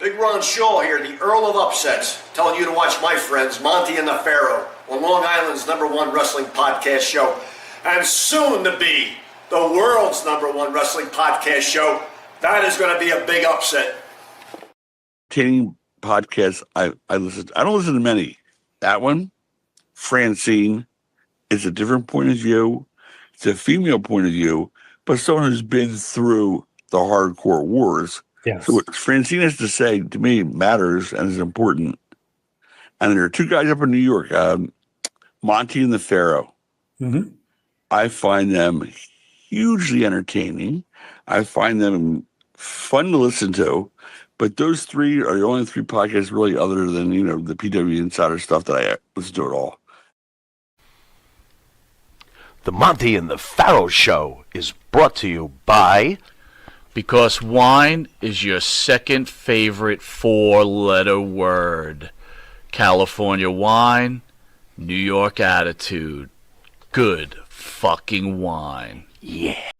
Big Ron Shaw here, the Earl of Upsets, telling you to watch my friends, Monte and the Pharaoh, on Long Island's #1 wrestling podcast show, and soon to be the world's #1 wrestling podcast show. That is going to be a big upset. Entertaining podcasts I listen to. I don't listen to many. That one, Francine, is a different point of view. It's a female point of view, but someone who's been through the hardcore wars. Yes. So what Francine has to say to me matters and is important. And there are two guys up in New York, Monte and the Pharaoh. Mm-hmm. I find them hugely entertaining. I find them fun to listen to. But those three are the only three podcasts really other than, the PW Insider stuff that I listen to at all. The Monte and the Pharaoh Show is brought to you by... Because wine is your second favorite four-letter word. California wine, New York attitude. Good fucking wine. Yeah.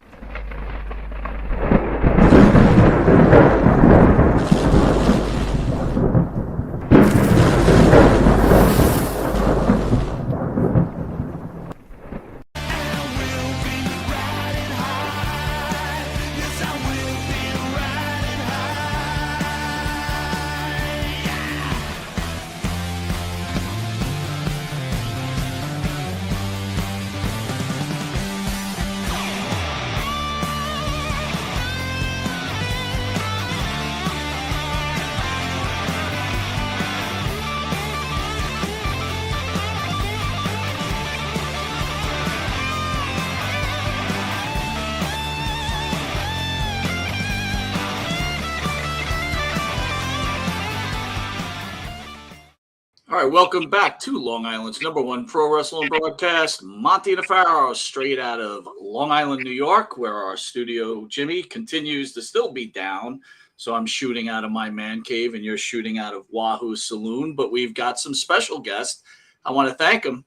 All right, welcome back to Long Island's #1 pro wrestling broadcast, Monte The Pharaoh, straight out of Long Island, New York, where our studio, Jimmy, continues to still be down. So I'm shooting out of my man cave and you're shooting out of Wahoo Saloon. But we've got some special guests. I want to thank him.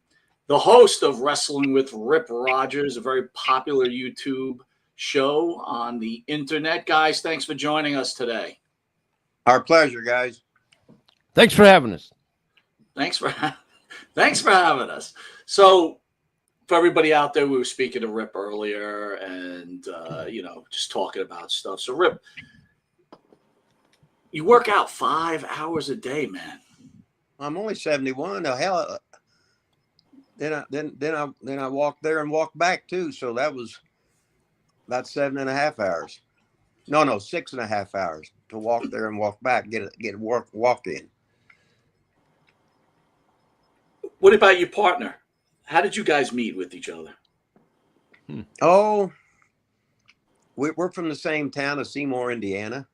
The host of Wrestling with Rip Rogers, a very popular YouTube show on the internet. Guys, thanks for joining us today. Our pleasure, guys. Thanks for having us. Thanks for having us. So, for everybody out there, we were speaking to Rip earlier, and just talking about stuff. So, Rip, you work out 5 hours a day, man. I'm only 71. The hell, then I walked there and walked back too. So that was about 7.5 hours. No, 6.5 hours to walk there and walk back. Get walk in. What about your partner? How did you guys meet with each other? Oh, we're from the same town of Seymour, Indiana.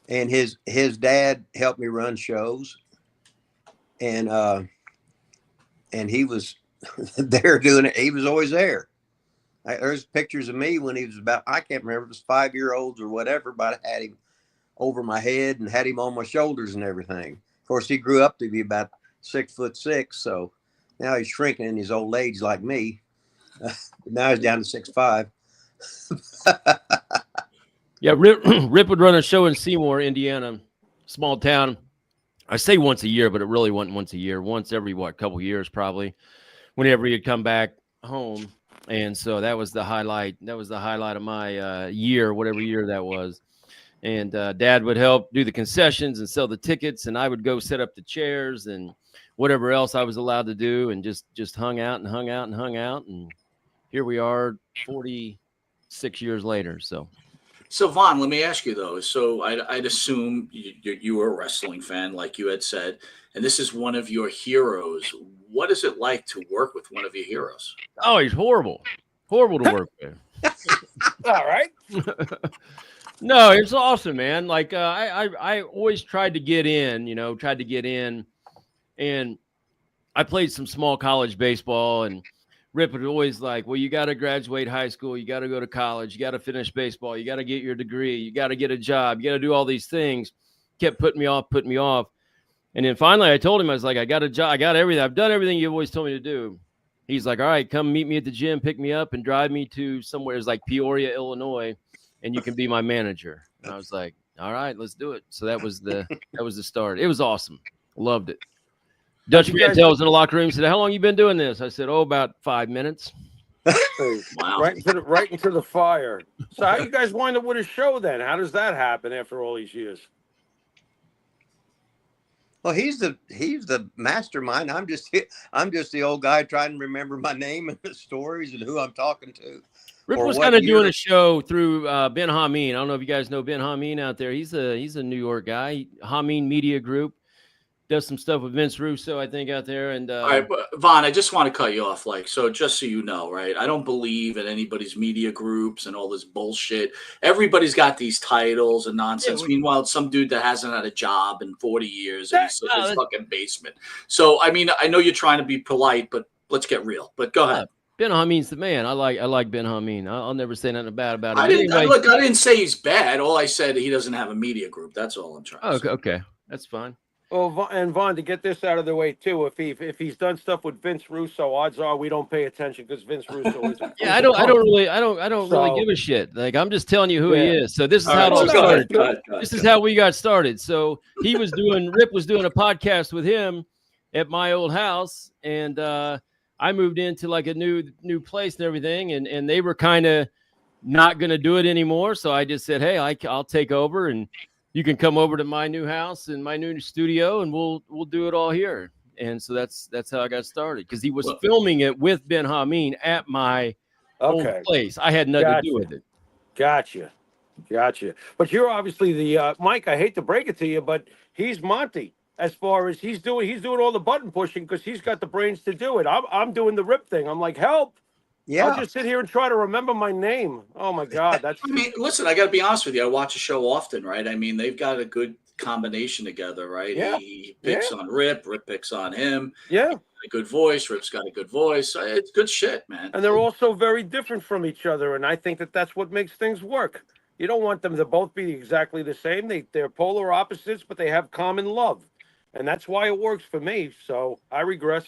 And his dad helped me run shows. And he was there doing it. He was always there. There's pictures of me when he was about, I can't remember, it was 5-year-olds or whatever, but I had him over my head and had him on my shoulders and everything. Of course, he grew up to be about 6'6", so now he's shrinking in his old age like me. Now he's down to 6'5". Yeah, Rip would run a show in Seymour, Indiana, small town. I say once a year, but it really wasn't once a year. Once every couple years probably, whenever he'd come back home. And so that was the highlight. That was the highlight of my year, whatever year that was. And Dad would help do the concessions and sell the tickets, and I would go set up the chairs and whatever else I was allowed to do, and just hung out. And here we are 46 years later. So Vaughn, let me ask you though. So I'd assume you were a wrestling fan, like you had said, and this is one of your heroes. What is it like to work with one of your heroes? Oh, he's horrible to work with. All right. No, it's awesome, man. Like I always tried to get in, and I played some small college baseball, and Rip was always like, well, you got to graduate high school. You got to go to college. You got to finish baseball. You got to get your degree. You got to get a job. You got to do all these things. Kept putting me off. And then finally I told him, I was like, I got a job. I got everything. I've done everything you've always told me to do. He's like, all right, come meet me at the gym, pick me up and drive me to somewhere. It's like Peoria, Illinois, and you can be my manager. And I was like, All right, let's do it. So that was the start. It was awesome. Loved it. Dutch Mantel was in the locker room. Said, "How long you been doing this?" I said, "Oh, about 5 minutes." Wow. Right into the fire. So how you guys wind up with a show then? How does that happen after all these years? Well, he's the mastermind. I'm just the old guy trying to remember my name and the stories and who I'm talking to. Rip or was what kind of year. doing a show through Ben Hameen. I don't know if you guys know Ben Hameen out there. He's a New York guy. Hameen Media Group does some stuff with Vince Russo, I think, out there. And All right, but Vaughn, I just want to cut you off. Like, so just so you know, right? I don't believe in anybody's media groups and all this bullshit. Everybody's got these titles and nonsense. Yeah, Meanwhile, it's some dude that hasn't had a job in 40 years and he's in his that's- fucking basement. So, I mean, I know you're trying to be polite, but let's get real. But go ahead. Ben Hameen's the man. I like Ben Hameen. I'll never say nothing bad about him. I didn't Anyway, look. I didn't say he's bad. All I said he doesn't have a media group. That's all I'm trying to say. okay, that's fine. Well, and Vaughn, to get this out of the way too, if he's done stuff with Vince Russo, odds are we don't pay attention because Vince Russo is. Yeah, I don't really give a shit. Like, I'm just telling you who he is. So this is how it all Go started. ahead. This is how we got started. So Rip was doing a podcast with him at my old house, and I moved into like a new place and everything, and they were kind of not going to do it anymore. So I just said, hey, I'll take over, and you can come over to my new house and my new studio, and we'll do it all here. And so that's how I got started, because he was filming it with Ben Hameen at my old place. I had nothing to do with it. Gotcha. But you're obviously the Mike. I hate to break it to you, but he's Monty. As far as he's doing all the button pushing because he's got the brains to do it. I'm doing the Rip thing. I'm like, help. Yeah. I'll just sit here and try to remember my name. Oh my God, that's. I mean, listen, I got to be honest with you. I watch a show often, right? I mean, they've got a good combination together, right? Yeah. He picks on Rip picks on him. Yeah. He's got a good voice. Rip's got a good voice. It's good shit, man. And they're also very different from each other, and I think that's what makes things work. You don't want them to both be exactly the same. They're polar opposites, but they have common love, and that's why it works for me. So I regress.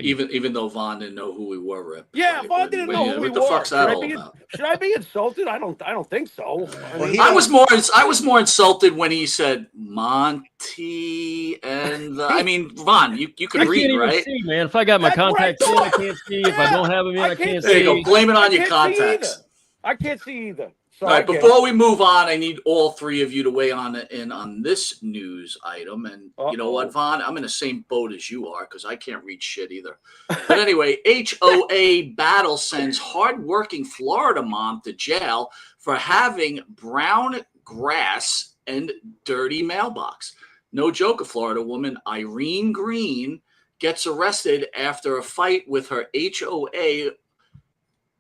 Even though Vaughn didn't know who we were, Rip. Yeah, Vaughn didn't know who we What the were. fuck's that all about? Should I be insulted? I don't think so. I was more insulted when he said Monty, and I mean, Vaughn, you can I read, can't even right? see, man. If I got my That's contacts right. in, I can't see. If I don't have them in, I can't There you see. go. Blame it on I your can't see contacts. either. I can't see either. So All right, I get before it. we move on, I need all three of you to weigh in on this news item. And you know what, Vaughn? I'm in the same boat as you are because I can't read shit either. But anyway, HOA battle sends hardworking Florida mom to jail for having brown grass and dirty mailbox. No joke, a Florida woman, Irene Green, gets arrested after a fight with her HOA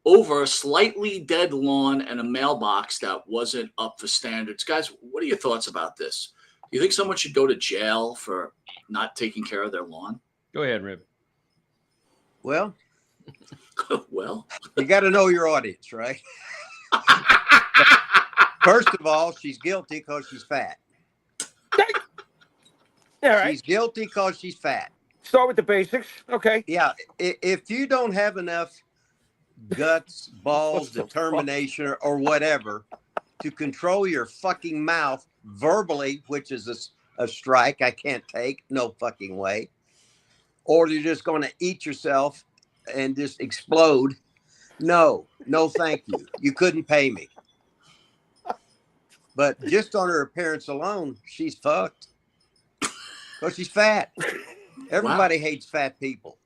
over a slightly dead lawn and a mailbox that wasn't up for standards. Guys, what are your thoughts about this? Do you think someone should go to jail for not taking care of their lawn? Go ahead, Rip. Well, Well, you got to know your audience, right? First of all, she's guilty because she's fat. All right. She's guilty because she's fat. Start with the basics. Okay. Yeah. If you don't have enough guts, balls, the determination, or whatever to control your fucking mouth verbally, which is a strike I can't take, no fucking way, or you're just going to eat yourself and just explode. No, thank you. You couldn't pay me. But just on her appearance alone, she's fucked. Because she's fat. Everybody hates fat people.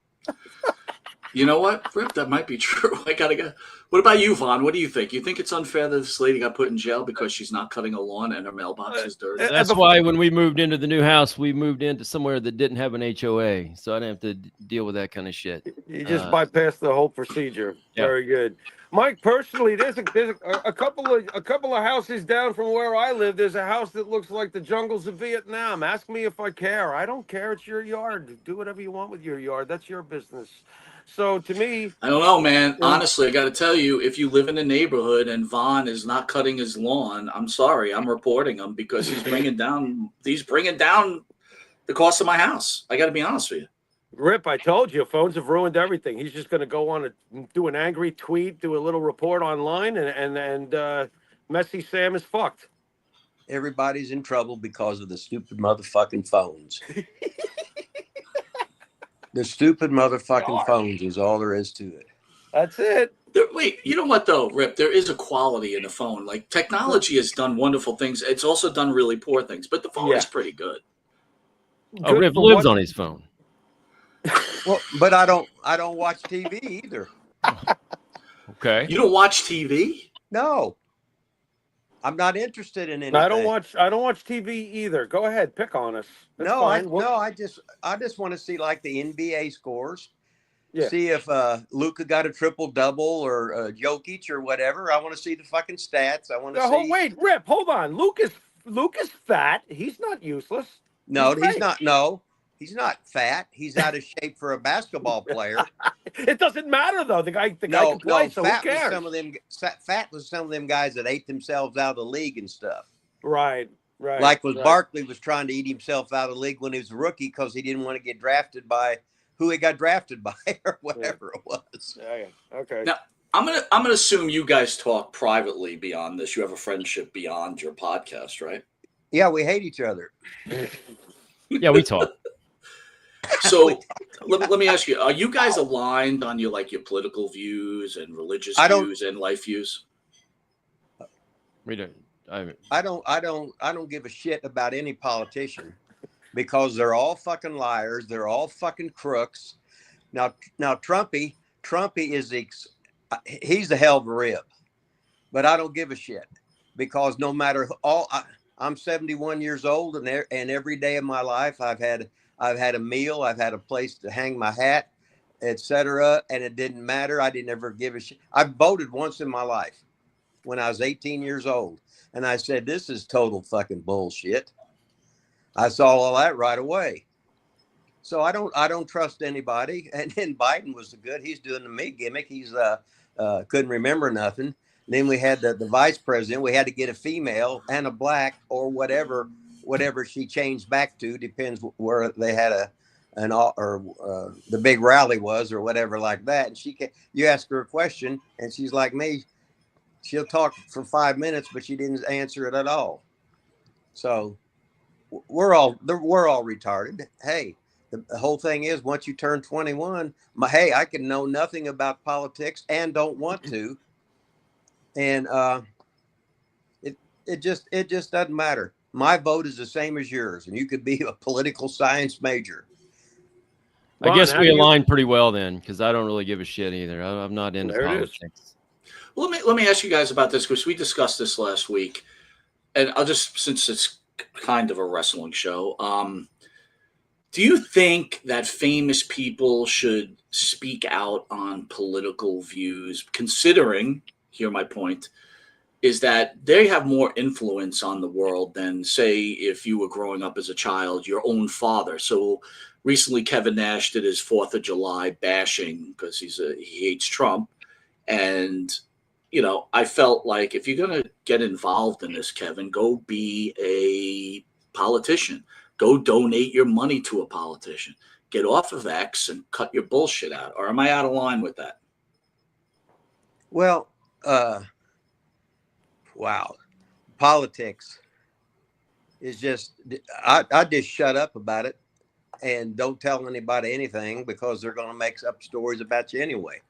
you know what, Rip? That might be true. I gotta go. What about you, Vaughn? What do you think? You think it's unfair that this lady got put in jail because she's not cutting a lawn and her mailbox is dirty? That's why when we moved into the new house, we moved into somewhere that didn't have an HOA, so I didn't have to deal with that kind of shit. You just bypassed the whole procedure. Yeah. Very good, Mike. Personally, there's a couple of houses down from where I live. There's a house that looks like the jungles of Vietnam. Ask me if I care. I don't care. It's your yard. Do whatever you want with your yard. That's your business. So to me, I don't know, man. Honestly, I got to tell you, if you live in a neighborhood and Vaughn is not cutting his lawn, I'm sorry, I'm reporting him because he's bringing down the cost of my house. I got to be honest with you. Rip, I told you, phones have ruined everything. He's just going to go on do an angry tweet, do a little report online, and Messy Sam is fucked. everybody's in trouble because of the stupid motherfucking phones. The stupid motherfucking phones is all there is to it. That's it. Wait, you know what though, Rip? There is a quality in the phone. Like technology has done wonderful things. It's also done really poor things, but the phone is pretty good. Oh, Good Rip for lives what- on his phone. Well, but I don't watch TV either. Okay. You don't watch TV? No. I'm not interested in anything. No, I don't watch TV either. Go ahead, pick on us. That's No, fine. I just want to see like the NBA scores. Yeah. See if Luka got a triple double or Jokic or whatever. I want to see the fucking stats. I want to see. Wait, Rip, hold on. Luke is fat. He's not useless. No, He's he's great. not. No, he's not fat. He's out of shape for a basketball player. It doesn't matter though. The guy can play, so who fat was cares? fat was some of them guys that ate themselves out of the league and stuff. Right. Like Barkley was trying to eat himself out of the league when he was a rookie because he didn't want to get drafted by who he got drafted by or whatever it was. Yeah. Okay. Now, I'm gonna assume you guys talk privately beyond this. You have a friendship beyond your podcast, right? Yeah, we hate each other. Yeah, we talk. So let me ask you: are you guys aligned on your political views and religious views and life views? We don't. I don't give a shit about any politician because they're all fucking liars. They're all fucking crooks. Now Trumpy is he's the hell of a rib, but I don't give a shit because no matter I'm 71 years old and every day of my life I've had a meal, I've had a place to hang my hat, etc. And it didn't matter. I didn't ever give a shit. I voted once in my life when I was 18 years old. And I said, this is total fucking bullshit. I saw all that right away. So I don't trust anybody. And then Biden was good. He's doing the me gimmick. He's couldn't remember nothing. And then we had the vice president. We had to get a female and a black or whatever she changed back to. Depends where they had the big rally was or whatever like that. And you ask her a question and she's like me. She'll talk for 5 minutes, but she didn't answer it at all. So we're all retarded. Hey, the whole thing is once you turn 21, I can know nothing about politics and don't want to. And it just doesn't matter. My vote is the same as yours, and you could be a political science major. I guess we align pretty well then, because I don't really give a shit either. I'm not into politics. Well, let me ask you guys about this because we discussed this last week, and since it's kind of a wrestling show, do you think that famous people should speak out on political views? Considering, hear my point, is that they have more influence on the world than, say, if you were growing up as a child, your own father. So recently, Kevin Nash did his 4th of July bashing because he hates Trump, and I felt like if you're going to get involved in this, Kevin, go be a politician. Go donate your money to a politician. Get off of X and cut your bullshit out. Or am I out of line with that? Well, wow. Politics is just, I just shut up about it and don't tell anybody anything because they're going to make up stories about you anyway.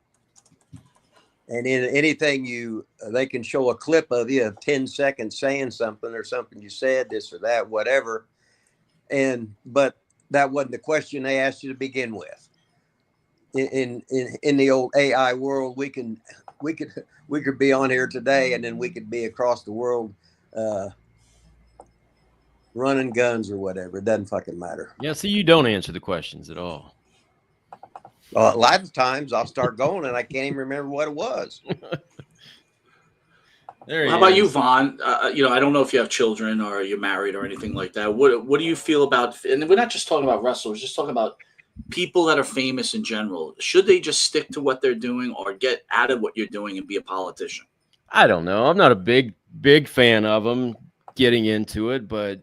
And in anything they can show a clip of you of 10 seconds saying something or something you said, this or that, whatever. But that wasn't the question they asked you to begin with. In the old AI world, we could be on here today and then we could be across the world running guns or whatever. It doesn't fucking matter. Yeah, so you don't answer the questions at all. A lot of times I'll start going and I can't even remember what it was. How about you, Vaughn? I don't know if you have children or you're married or anything like that. What do you feel about, and we're not just talking about wrestlers, just talking about people that are famous in general. Should they just stick to what they're doing or get out of what you're doing and be a politician? I don't know. I'm not a big fan of them getting into it, but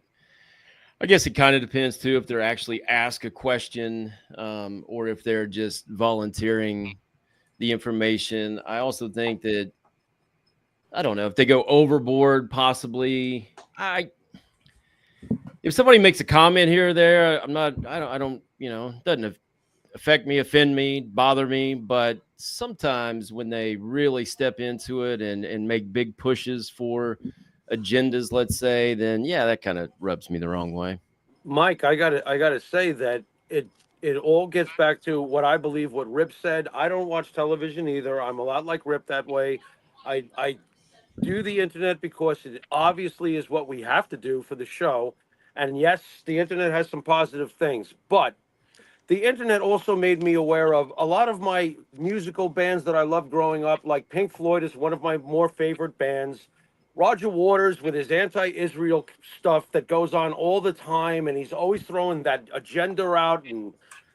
I guess it kind of depends too if they're actually asked a question or if they're just volunteering the information. I also think that, I don't know, if they go overboard, possibly. I if somebody makes a comment here or there, I don't, it doesn't affect me, offend me, bother me. But sometimes when they really step into it and make big pushes for agendas, let's say, then yeah, that kind of rubs me the wrong way. Mike, I gotta say that it all gets back to what I believe what Rip said. I don't watch television either. I'm a lot like Rip that way. I do the internet because it obviously is what we have to do for the show. And yes, the internet has some positive things, but the internet also made me aware of a lot of my musical bands that I loved growing up, like Pink Floyd is one of my more favorite bands. Roger Waters with his anti-Israel stuff that goes on all the time, and he's always throwing that agenda out, and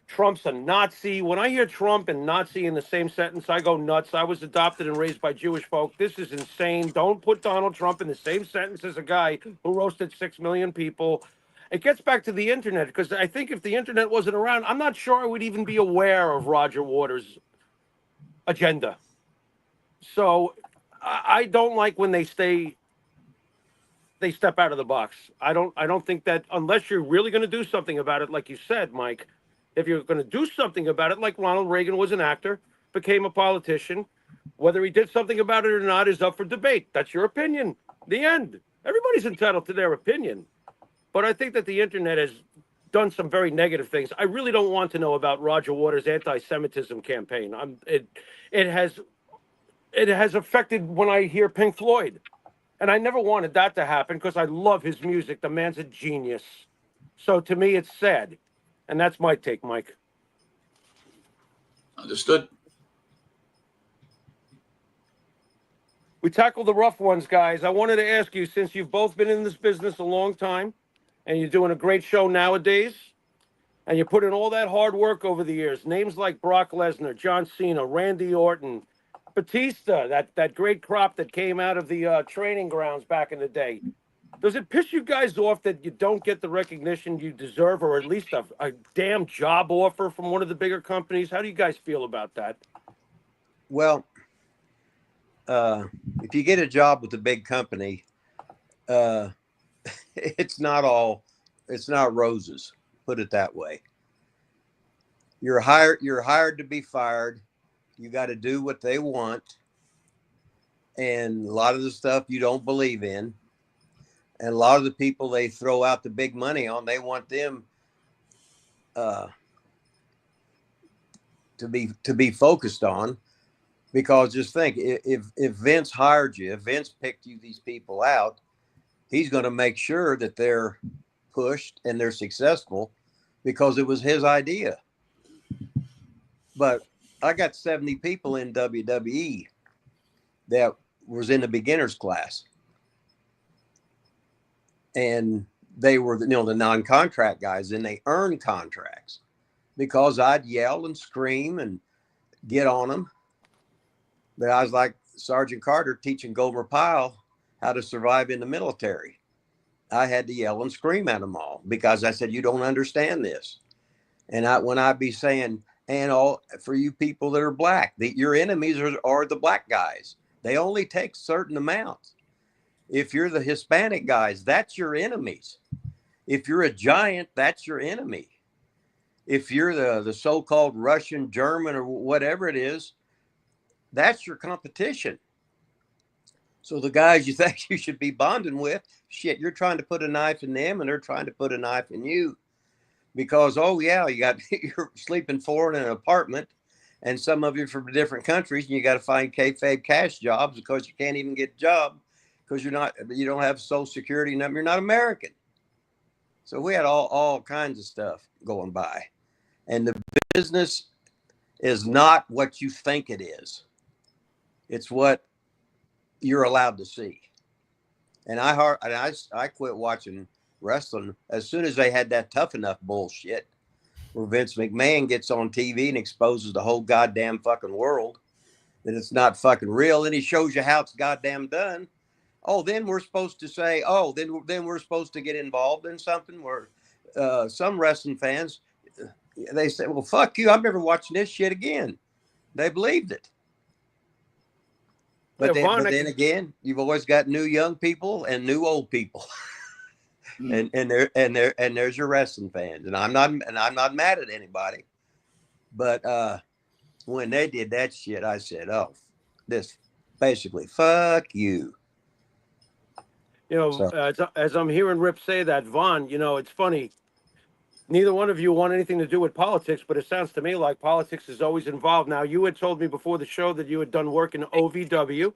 Trump's a Nazi. When I hear Trump and Nazi in the same sentence, I go nuts. I was adopted and raised by Jewish folk. This is insane. Don't put Donald Trump in the same sentence as a guy who roasted 6 million people. It gets back to the internet, because I think if the internet wasn't around, I'm not sure I would even be aware of Roger Waters' agenda. So I don't like when they step out of the box. I don't think that, unless you're really going to do something about it, like you said, Mike, if you're going to do something about it, like Ronald Reagan was an actor, became a politician, whether he did something about it or not is up for debate. That's your opinion. The end. Everybody's entitled to their opinion. But I think that the internet has done some very negative things. I really don't want to know about Roger Waters' anti-Semitism campaign. It has affected when I hear Pink Floyd, and I never wanted that to happen because I love his music. The man's a genius. So to me, it's sad, and that's my take, Mike. Understood. We tackle the rough ones, guys. I wanted to ask you, since you've both been in this business a long time, and you're doing a great show nowadays, and you put in all that hard work over the years, names like Brock Lesnar, John Cena, Randy Orton, Batista, that great crop that came out of the training grounds back in the day. Does it piss you guys off that you don't get the recognition you deserve, or at least a damn job offer from one of the bigger companies? How do you guys feel about that? Well, if you get a job with a big company, it's not roses, put it that way. You're hired to be fired. You got to do what they want. And a lot of the stuff you don't believe in. And a lot of the people they throw out the big money on, they want them to be focused on. Because just think, if Vince hired you, if Vince picked you these people out, he's going to make sure that they're pushed and they're successful because it was his idea. But I got 70 people in WWE that was in the beginner's class. And they were, the non-contract guys, and they earned contracts because I'd yell and scream and get on them. But I was like Sergeant Carter teaching Gomer Pyle how to survive in the military. I had to yell and scream at them all because I said, you don't understand this. And when I'd be saying, and all for you people that are black, your enemies are the black guys. They only take certain amounts. If you're the Hispanic guys, that's your enemies. If you're a giant, that's your enemy. If you're the so-called Russian, German, or whatever it is, that's your competition. So the guys you think you should be bonding with, shit, you're trying to put a knife in them and they're trying to put a knife in you. Because, oh yeah, you're sleeping four in an apartment, and some of you from different countries, and you got to find kayfabe cash jobs because you can't even get a job because you don't have Social Security number, you're not American. So we had all kinds of stuff going by. And the business is not what you think it is. It's what you're allowed to see. And I quit watching wrestling as soon as they had that Tough Enough bullshit where Vince McMahon gets on TV and exposes the whole goddamn fucking world that it's not fucking real. And he shows you how it's goddamn done. Oh, then we're supposed to say, oh, then we're supposed to get involved in something where some wrestling fans, they say, well, fuck you. I'm never watching this shit again. They believed it. But then again, you've always got new young people and new old people. and there's your wrestling fans, and I'm not mad at anybody, but when they did that shit, I said, oh, this basically fuck you. You know, So as I'm hearing Rip say that, Vaughn, you know, it's funny. Neither one of you want anything to do with politics, but it sounds to me like politics is always involved. Now, you had told me before the show that you had done work in OVW,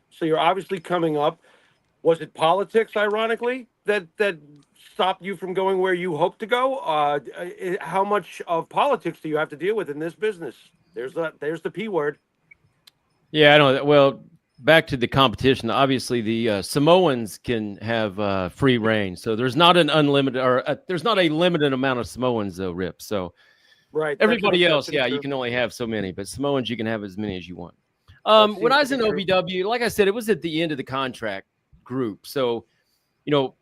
so you're obviously coming up. Was it politics, ironically, that stopped you from going where you hope to go? How much of politics do you have to deal with in this business? There's the P word. Yeah, I know that. Well, back to the competition. Obviously, the Samoans can have free reign, so there's not an unlimited or there's not a limited amount of Samoans, though, Rip. So Right. everybody else, yeah, you can only have so many, but Samoans you can have as many as you want. When I was in OVW, like I said, it was at the end of the contract group. So, you know,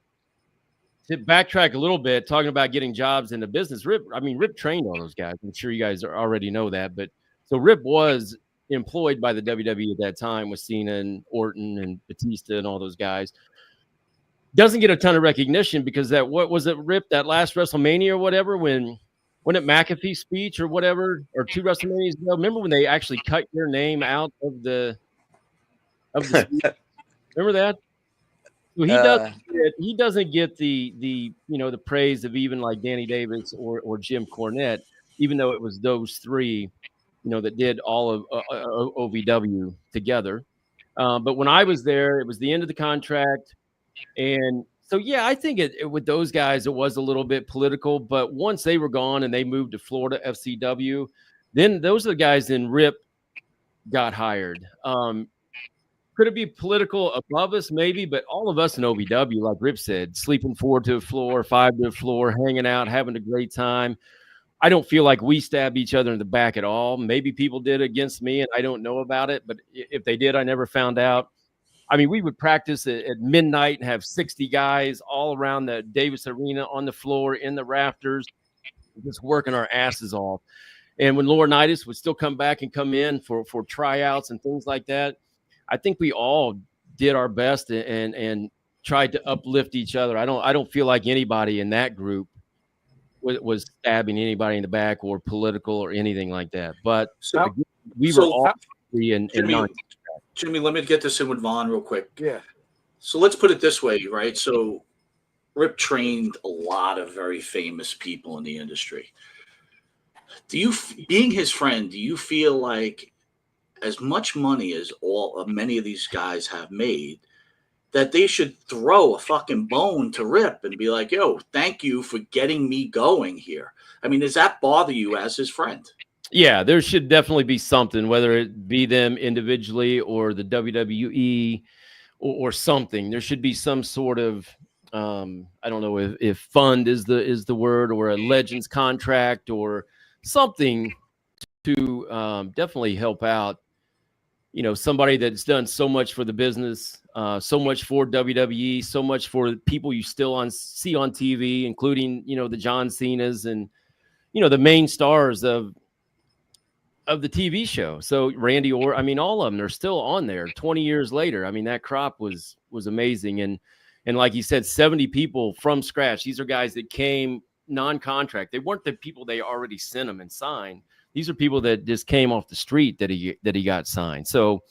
to backtrack a little bit, talking about getting jobs in the business, Rip trained all those guys. I'm sure you guys already know that, but so Rip was employed by the WWE at that time with Cena and Orton and Batista and all those guys. Doesn't get a ton of recognition because what was it, Rip, that last WrestleMania or whatever, when it McAfee's speech or whatever, or 2 WrestleManias ago? Remember when they actually cut your name out of the speech? Remember that? So he doesn't get the the praise of even like Danny Davis or Jim Cornette, even though it was those three, that did all of OVW together. But when I was there, it was the end of the contract, and so yeah, I think with those guys it was a little bit political. But once they were gone and they moved to Florida FCW, then those are the guys. Then Rip got hired. Could it be political above us? Maybe, but all of us in OVW, like Rip said, sleeping 4 to the floor, 5 to the floor, hanging out, having a great time. I don't feel like we stabbed each other in the back at all. Maybe people did against me, and I don't know about it. But if they did, I never found out. I mean, we would practice at midnight and have 60 guys all around the Davis Arena on the floor, in the rafters, just working our asses off. And when Laurinaitis would still come back and come in for tryouts and things like that, I think we all did our best and tried to uplift each other. I don't feel like anybody in that group was stabbing anybody in the back or political or anything like that. But we were all free and Jimmy, let me get this in with Vaughn real quick. Yeah. So let's put it this way, right? So Rip trained a lot of very famous people in the industry. Being his friend, do you feel like as much money as many of these guys have made, that they should throw a fucking bone to Rip and be like, yo, thank you for getting me going here? I mean, does that bother you as his friend? Yeah, there should definitely be something, whether it be them individually or the WWE or something. There should be some sort of, I don't know if fund is the word, or a Legends contract or something to definitely help out. Somebody that's done so much for the business, so much for WWE, so much for people you still see on TV, including, the John Cena's and, the main stars of the TV show. So Randy Orton, I mean, all of them are still on there 20 years later. I mean, that crop was amazing. And like you said, 70 people from scratch. These are guys that came non-contract. They weren't the people they already sent them and signed. These are people that just came off the street that he got signed. So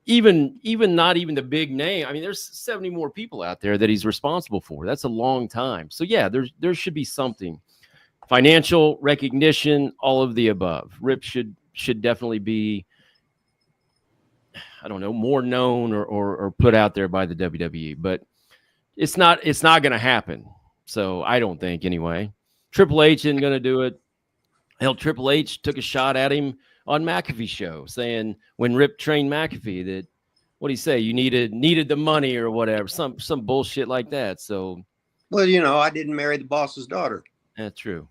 even not even the big name. I mean, there's 70 more people out there that he's responsible for. That's a long time. So yeah, there should be something. Financial recognition, all of the above. Rip should definitely be, I don't know, more known or put out there by the WWE. But it's not going to happen. So I don't think anyway. Triple H isn't going to do it. Hell, Triple H took a shot at him on McAfee's show, saying when Rip trained McAfee that, what do you say, you needed the money or whatever, some bullshit like that. So, well, I didn't marry the boss's daughter. That's true.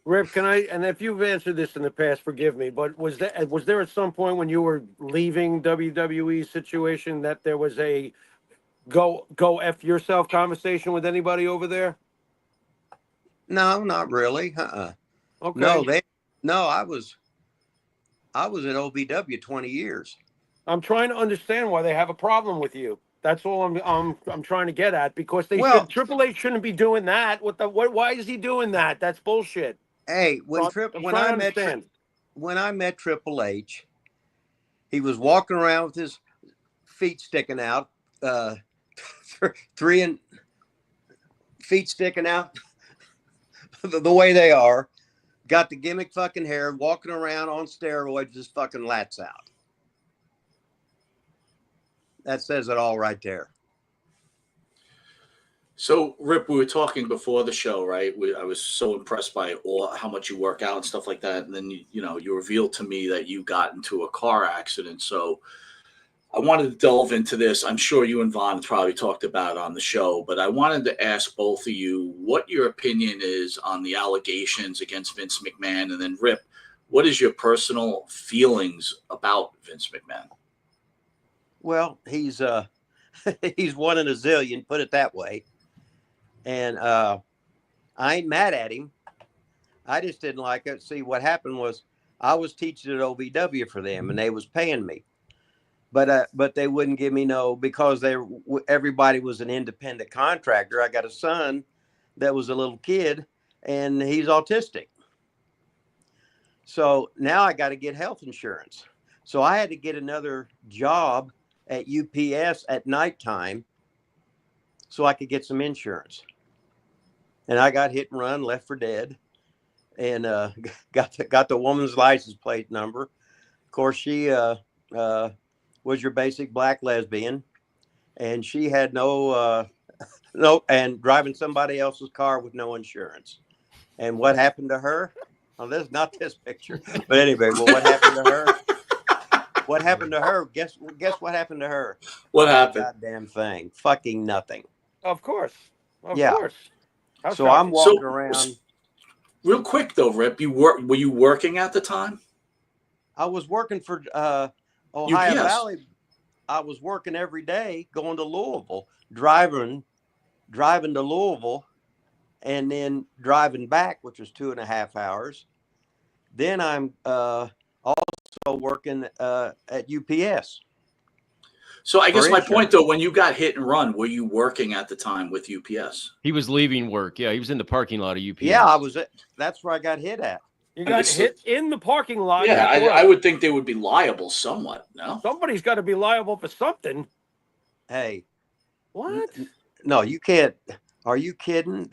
Rip, and if you've answered this in the past, forgive me, but was there at some point when you were leaving WWE situation that there was a go F yourself conversation with anybody over there? No, not really. Okay. No, I was at OVW 20 years. I'm trying to understand why they have a problem with you. That's all I'm trying to get at, because Well, Triple H shouldn't be doing that. Why is he doing that? That's bullshit. hey, So I'm trying to understand. when I met Triple H, he was walking around with his feet sticking out, uh, feet sticking out the way they are. Got the gimmick fucking hair, walking around on steroids, just fucking lats out. That says it all right there. So, Rip, we were talking before the show, right? I was so impressed by how much you work out and stuff like that. And then, you revealed to me that you got into a car accident. So I wanted to delve into this. I'm sure you and Vaughn probably talked about it on the show, but I wanted to ask both of you what your opinion is on the allegations against Vince McMahon. And then, Rip, what is your personal feelings about Vince McMahon? Well, he's he's one in a zillion, put it that way. And I ain't mad at him. I just didn't like it. See, what happened was I was teaching at OVW for them, and they was paying me, but they wouldn't give me no, because everybody was an independent contractor. I got a son that was a little kid, and he's autistic. So now I got to get health insurance. So I had to get another job at UPS at nighttime so I could get some insurance. And I got hit and run, left for dead, and got the woman's license plate number. Of course, she was your basic black lesbian, and she had no and driving somebody else's car with no insurance. And what happened to her? Oh, this is not this picture, but anyway. Well, what happened to her? What happened to her? Guess what happened to her? What happened? Goddamn thing. Fucking nothing. Of course. Of Yeah. course. So I'm walking around. Real quick though, Rip, were you working at the time? I was working for Ohio UPS. Valley. I was working every day, going to Louisville, driving to Louisville, and then driving back, which was 2.5 hours. Then I'm also working at UPS. So I guess my insurance. point though, when you got hit and run, were you working at the time with UPS? He was leaving work. Yeah, he was in the parking lot of UPS. Yeah, I was. That's where I got hit at. You got hit in the parking lot. Yeah, I would think they would be liable somewhat. No, somebody's got to be liable for something. Hey, what? No, you can't. Are you kidding?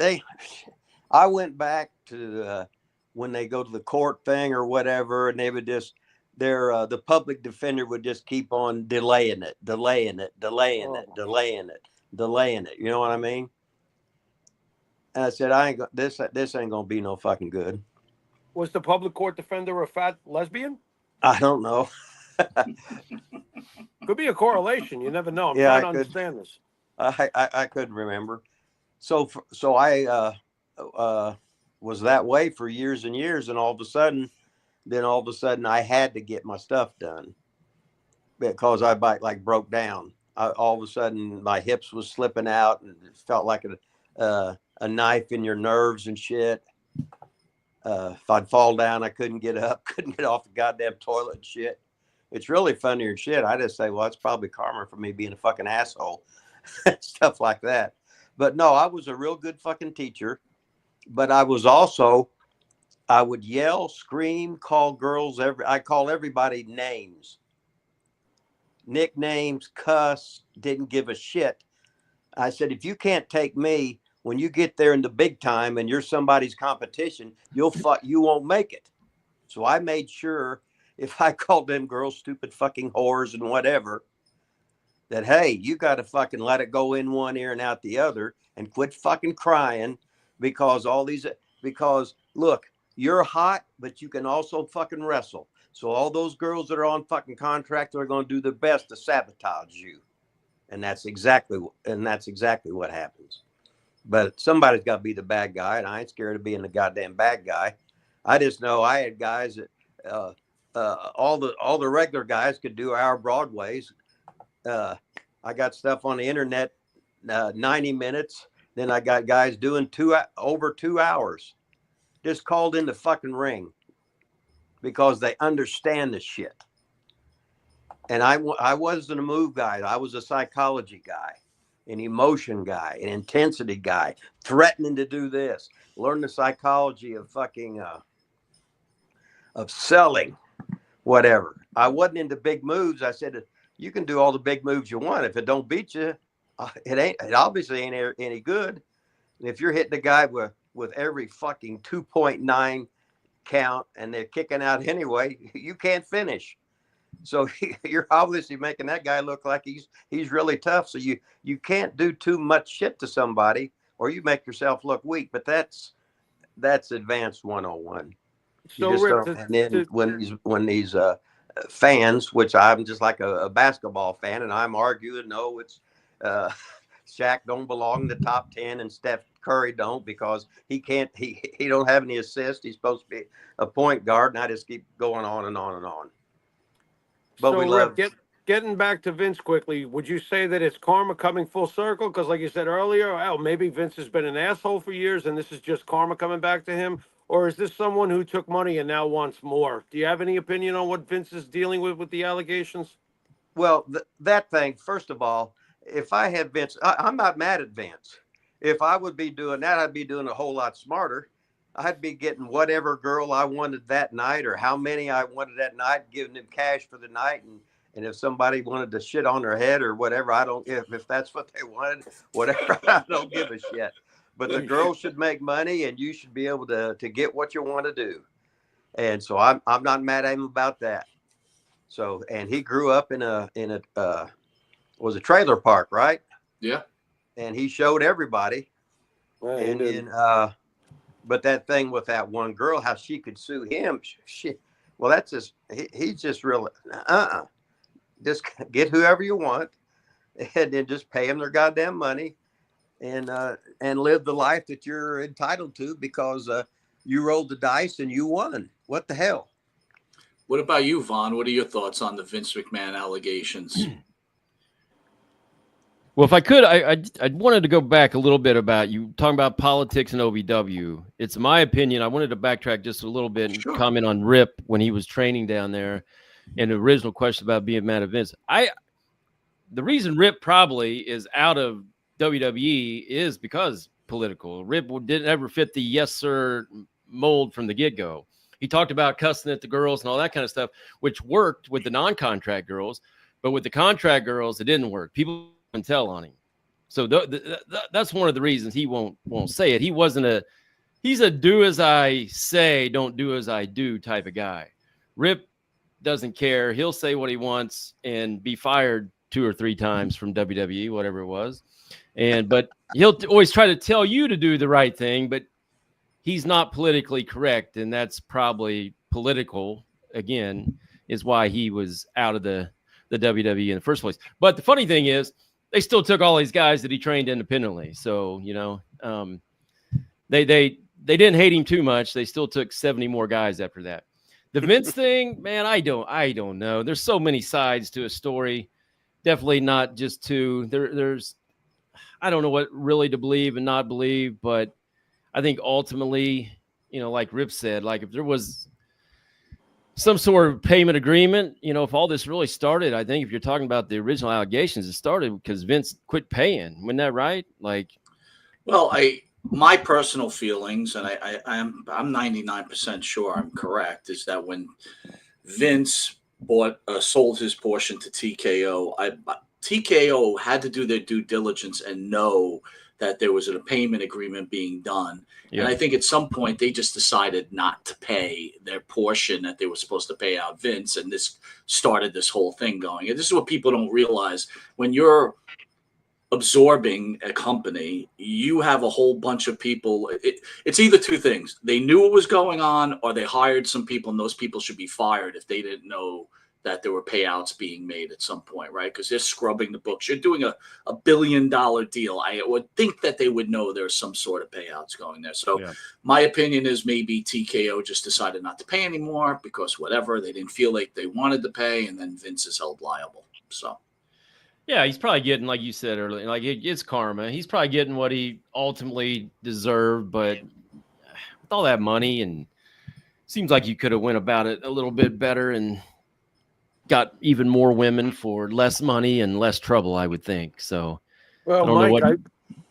I went back to when they go to the court thing or whatever, and they would just the public defender would just keep on delaying it. You know what I mean? And I said, this ain't gonna be no fucking good. Was the public court defender a fat lesbian? I don't know. Could be a correlation. You never know. I'm Yeah, trying to understand this. I couldn't remember. So I was that way for years and years, and all of a sudden I had to get my stuff done because I broke down. All of a sudden my hips was slipping out, and it felt like a knife in your nerves and shit. If I'd fall down, I couldn't get up, couldn't get off the goddamn toilet and shit. It's really funnier than shit. I just say, well, it's probably karma for me being a fucking asshole. Stuff like that. But no, I was a real good fucking teacher. But I would yell, scream, call girls. I call everybody names, nicknames, cuss, didn't give a shit. I said, if you can't take me when you get there in the big time and you're somebody's competition, you won't make it. So I made sure if I called them girls stupid fucking whores and whatever, that, hey, you got to fucking let it go in one ear and out the other and quit fucking crying because look, you're hot, but you can also fucking wrestle. So all those girls that are on fucking contract are going to do their best to sabotage you. And that's exactly what happens. But somebody's got to be the bad guy, and I ain't scared of being the goddamn bad guy. I just know I had guys that all the regular guys could do our Broadways. I got stuff on the internet, 90 minutes. Then I got guys doing over 2 hours. Just called in the fucking ring because they understand the shit. And I wasn't a move guy. I was a psychology guy, an emotion guy, an intensity guy, threatening to do this. Learn the psychology of fucking of selling, whatever. I wasn't into big moves. I said, you can do all the big moves you want. If it don't beat you, it obviously ain't any good. And if you're hitting a guy with every fucking 2.9 count and they're kicking out anyway, you can't finish. So you're obviously making that guy look like he's really tough. So you can't do too much shit to somebody or you make yourself look weak. But that's advanced 101. You So just Rip, don't. And then when these fans, which I'm just like a basketball fan, and I'm arguing, no, it's Shaq don't belong in the top 10 and Steph Curry don't because he don't have any assists. He's supposed to be a point guard, and I just keep going on and on and on. But so we love. Getting back to Vince quickly, would you say that it's karma coming full circle? Because like you said earlier, maybe Vince has been an asshole for years and this is just karma coming back to him? Or is this someone who took money and now wants more? Do you have any opinion on what Vince is dealing with the allegations? Well, that thing, first of all, if I had Vince, I'm not mad at Vince. If I would be doing that, I'd be doing a whole lot smarter. I'd be getting whatever girl I wanted that night or how many I wanted that night, giving them cash for the night. And if somebody wanted to shit on their head or whatever, if that's what they wanted, whatever, I don't give a shit. But the girl should make money and you should be able to get what you want to do. And so I'm not mad at him about that. So, and he grew up in a was a trailer park, right? Yeah. And he showed everybody. Right, and then, but that thing with that one girl, how she could sue him, well, that's just, he's just real, just get whoever you want and then just pay them their goddamn money and live the life that you're entitled to because you rolled the dice and you won. What the hell? What about you, Vaughn? What are your thoughts on the Vince McMahon allegations? Well, if I could, I wanted to go back a little bit about you talking about politics and OVW. It's my opinion. I wanted to backtrack just a little bit and comment on Rip when he was training down there and the original question about being mad at Vince. The reason Rip probably is out of WWE is because political. Rip didn't ever fit the yes, sir mold from the get-go. He talked about cussing at the girls and all that kind of stuff, which worked with the non-contract girls, but with the contract girls, it didn't work. People can tell on him. So that's one of the reasons he won't say it. He's a do as I say, don't do as I do type of guy. Rip doesn't care. He'll say what he wants and be fired 2 or 3 times from WWE, whatever it was. But he'll always try to tell you to do the right thing, but he's not politically correct. And that's probably political, again, is why he was out of the WWE in the first place. But the funny thing is, they still took all these guys that he trained independently. So, they didn't hate him too much. They still took 70 more guys after that. The Vince thing, man, I don't know. There's so many sides to a story. Definitely not just 2. There's I don't know what really to believe and not believe, but I think ultimately, like Rip said, like if there was some sort of payment agreement, if all this really started, I think if you're talking about the original allegations, it started because Vince quit paying. Wasn't that right? Well, my personal feelings, and I'm 99% sure I'm correct, is that when Vince sold his portion to TKO, TKO had to do their due diligence and know that there was a payment agreement being done. Yeah. And I think at some point they just decided not to pay their portion that they were supposed to pay out Vince. And this started this whole thing going. And this is what people don't realize. When you're absorbing a company, you have a whole bunch of people. It's either 2 things. They knew what was going on, or they hired some people, and those people should be fired if they didn't know that there were payouts being made at some point, right? Because they're scrubbing the books. You're doing a $1 billion deal. I would think that they would know there's some sort of payouts going there. So my opinion is maybe TKO just decided not to pay anymore because whatever, they didn't feel like they wanted to pay, and then Vince is held liable. So. Yeah, he's probably getting, like you said earlier, it's karma. He's probably getting what he ultimately deserved, but with all that money, and seems like you could have went about it a little bit better and got even more women for less money and less trouble, I would think. So Well, I don't know Mike, what.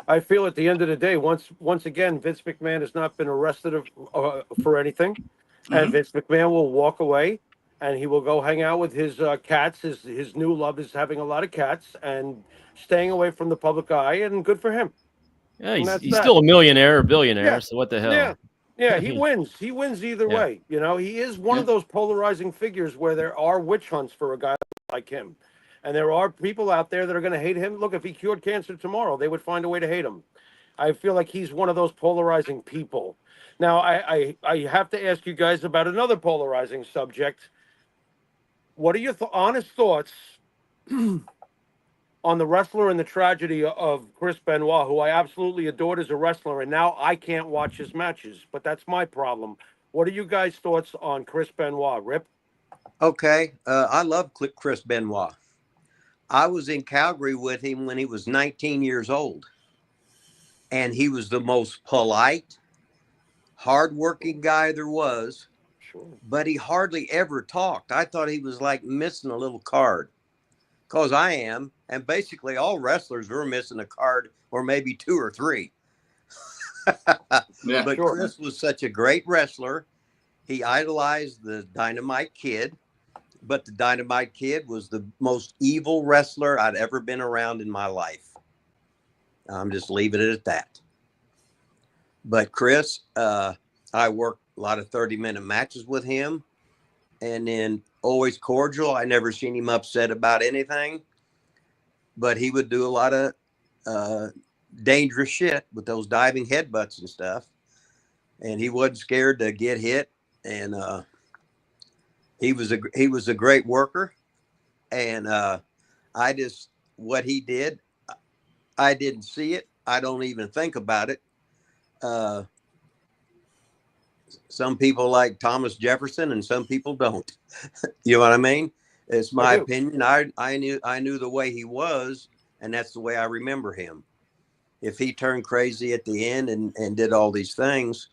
I feel at the end of the day, once again, Vince McMahon has not been arrested for anything, and Vince McMahon will walk away, and he will go hang out with his cats. His new love is having a lot of cats and staying away from the public eye, and good for him. Yeah, And he's that's that. still a millionaire or billionaire. Yeah, So what the yeah, hell? yeah. I He mean, wins. He wins either yeah. way. You know, he is one Yeah. of those polarizing figures where there are witch hunts for a guy like him, and there are people out there that are going to hate him. Look, if he cured cancer tomorrow, they would find a way to hate him. I feel like he's one of those polarizing people. Now, I have to ask you guys about another polarizing subject. What are your honest thoughts on the wrestler and the tragedy of Chris Benoit, who I absolutely adored as a wrestler, and now I can't watch his matches, but that's my problem. What are you guys' thoughts on Chris Benoit, Rip? Okay, I love Chris Benoit. I was in Calgary with him when he was 19 years old, and he was the most polite, hardworking guy there was. Sure. But he hardly ever talked. I thought he was like missing a little card, because I am, and basically all wrestlers were missing a card or maybe two or three. Yeah, But sure. Chris was such a great wrestler. He idolized the Dynamite Kid, but the Dynamite Kid was the most evil wrestler I'd ever been around in my life. I'm just leaving it at that. But Chris, I worked a lot of 30-minute matches with him, and then always cordial. I never seen him upset about anything, but he would do a lot of dangerous shit with those diving headbutts and stuff. And he wasn't scared to get hit. And he was a great worker. And what he did, I didn't see it. I don't even think about it. Some people like Thomas Jefferson and some people don't. You know what I mean? It's my opinion. I knew the way he was, and that's the way I remember him. If he turned crazy at the end and did all these things,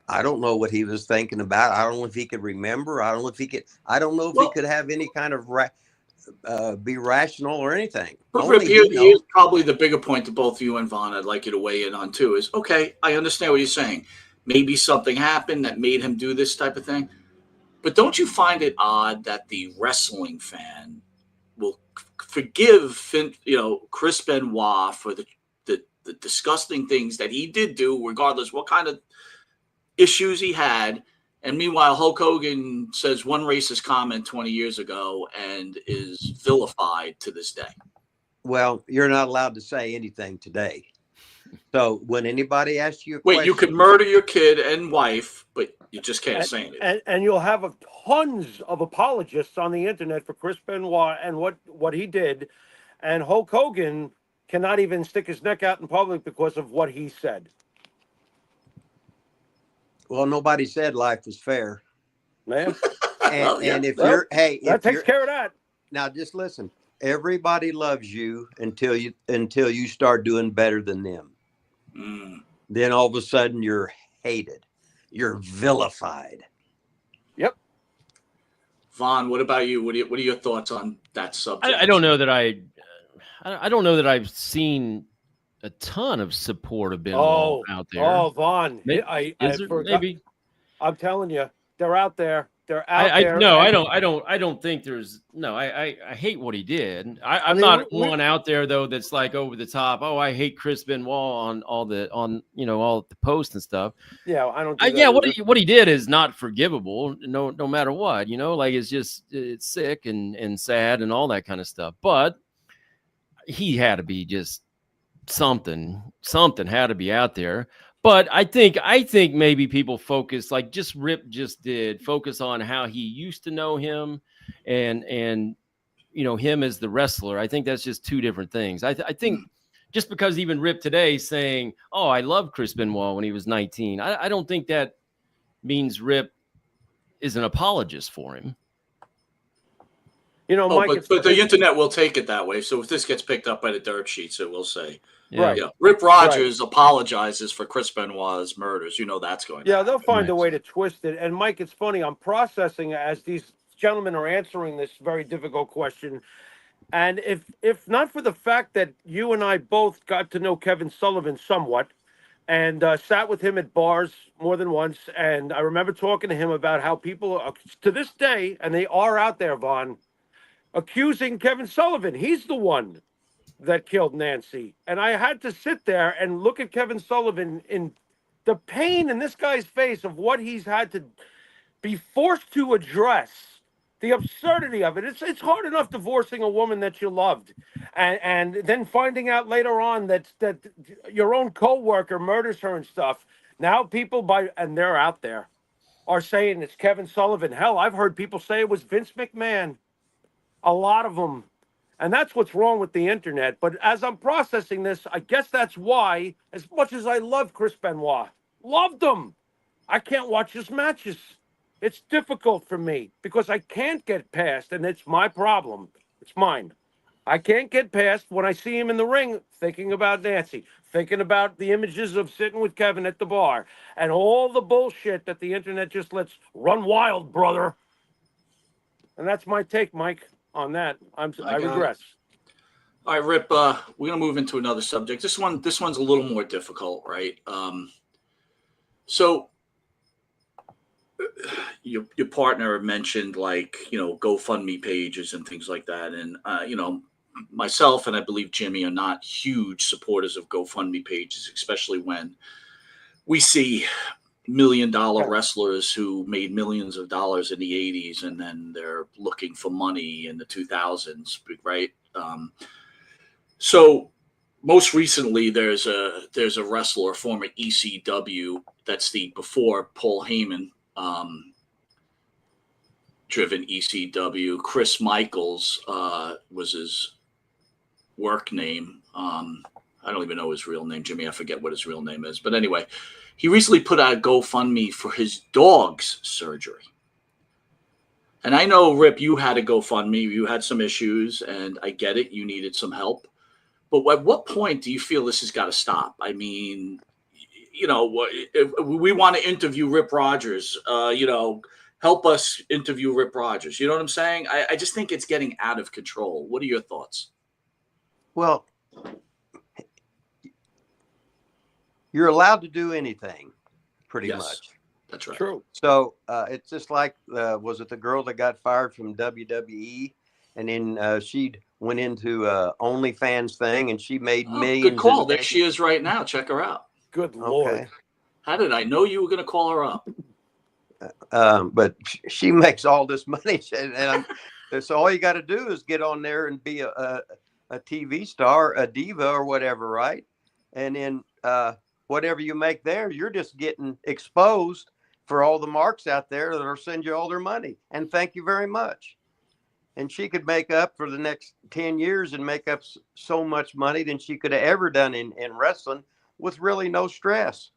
I don't know what he was thinking about. I don't know if he could remember. I don't know if he could have any kind of be rational or anything. But Only Rip, here's probably the bigger point to both you and Vaughn. I'd like you to weigh in on too. Is okay. I understand what you're saying. Maybe something happened that made him do this type of thing. But don't you find it odd that the wrestling fan will forgive, Chris Benoit for the disgusting things that he did do, regardless what kind of issues he had? And meanwhile, Hulk Hogan says one racist comment 20 years ago and is vilified to this day. Well, you're not allowed to say anything today. So when anybody asks you a Wait, question, you could murder your kid and wife, but you just can't say anything. And you'll have tons of apologists on the internet for Chris Benoit and what he did. And Hulk Hogan cannot even stick his neck out in public because of what he said. well, nobody said life was fair. Man, And if well, you're, hey, that if takes you're, care of that. now just listen. Everybody loves you until you start doing better than them. Then all of a sudden you're hated. You're vilified. Yep. Vaughn, what about you? What are your thoughts on that subject? I don't know that I don't know that I've seen a ton of support of Benoit out there. Oh, Vaughn. Maybe, maybe. I'm telling you, they're out there. They're out there. No, I don't think there's no. I hate what he did. I'm not one out there though that's like over the top. Oh, I hate Chris Benoit on all the posts and stuff. Yeah, I don't. What he did is not forgivable. No matter what, like it's sick and sad and all that kind of stuff. But he had to be just something had to be out there. But I think maybe people focus, like just Rip just did, focus on how he used to know him and him as the wrestler. I think that's just two different things. I think just because even Rip today saying, oh, I love Chris Benoit when he was 19, I don't think that means Rip is an apologist for him. Mike, but the internet will take it that way. So if this gets picked up by the dirt sheets, it will say, right. Yeah, Rip Rogers apologizes for Chris Benoit's murders. That's going. Yeah, they'll find a way to twist it. And Mike, it's funny. I'm processing as these gentlemen are answering this very difficult question. And if not for the fact that you and I both got to know Kevin Sullivan somewhat, and sat with him at bars more than once, and I remember talking to him about how people to this day, and they are out there, Vaughn, accusing Kevin Sullivan. He's the one that killed Nancy. And I had to sit there and look at Kevin Sullivan in the pain in this guy's face of what he's had to be forced to address, the absurdity of it. It's hard enough divorcing a woman that you loved, and then finding out later on that your own coworker murders her and stuff. Now people and they're out there are saying it's Kevin Sullivan. Hell, I've heard people say it was Vince McMahon. A lot of them. And that's what's wrong with the internet. But as I'm processing this, I guess that's why, as much as I love Chris Benoit, loved him, I can't watch his matches. It's difficult for me because I can't get past, and it's my problem. It's mine. I can't get past when I see him in the ring thinking about Nancy, thinking about the images of sitting with Kevin at the bar, and all the bullshit that the internet just lets run wild, brother. And that's my take, Mike, on that. I regress. All right, Rip, we're going to move into another subject. This one's a little more difficult, right? So your partner mentioned, like, GoFundMe pages and things like that. And, myself and I believe Jimmy are not huge supporters of GoFundMe pages, especially when we see $1 million wrestlers who made millions of dollars in the 80s and then they're looking for money in the 2000s, right? So most recently there's a wrestler, former ECW, that's the before Paul Heyman driven ECW. Chris Michaels was his work name. I don't even know his real name, Jimmy. I forget what his real name is. But anyway, he recently put out a GoFundMe for his dog's surgery. And I know, Rip, you had a GoFundMe. You had some issues, and I get it. You needed some help. But at what point do you feel this has got to stop? I mean, if we want to interview Rip Rogers, help us interview Rip Rogers. You know what I'm saying? I just think it's getting out of control. What are your thoughts? Well, you're allowed to do anything, pretty much. That's right. True. So it's just like, was it the girl that got fired from WWE? And then she went into OnlyFans thing and she made millions. Good call. There she is right now. Check her out. Good Lord. Okay. How did I know you were going to call her up? But she makes all this money. And so all you got to do is get on there and be a TV star, a diva or whatever, right? And then whatever you make there, you're just getting exposed for all the marks out there that are send you all their money. And thank you very much. And she could make up for the next 10 years and make up so much money than she could have ever done in wrestling with really no stress.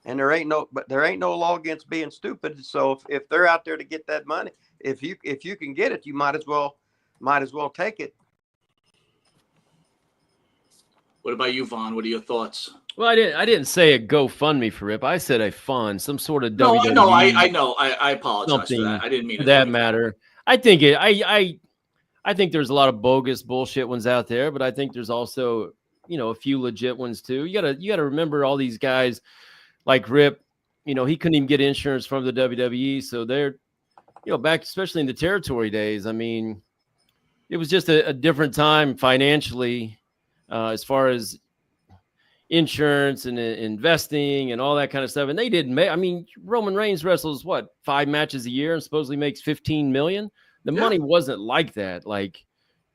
And there ain't no law against being stupid. So if they're out there to get that money, if you can get it, you might as well take it. What about you, Vaughn? What are your thoughts? Well, I didn't say a GoFundMe for Rip. I said a fund, some sort of No, WWE. I know. I apologize for that. I didn't mean for it that matter. I think I think there's a lot of bogus bullshit ones out there, but I think there's also, a few legit ones too. You gotta remember all these guys like Rip. He couldn't even get insurance from the WWE, so they're, back especially in the territory days. I mean, it was just a different time financially, as far as insurance and investing and all that kind of stuff. And they didn't make, Roman Reigns wrestles 5 matches a year and supposedly makes 15 million. The money wasn't like that. Like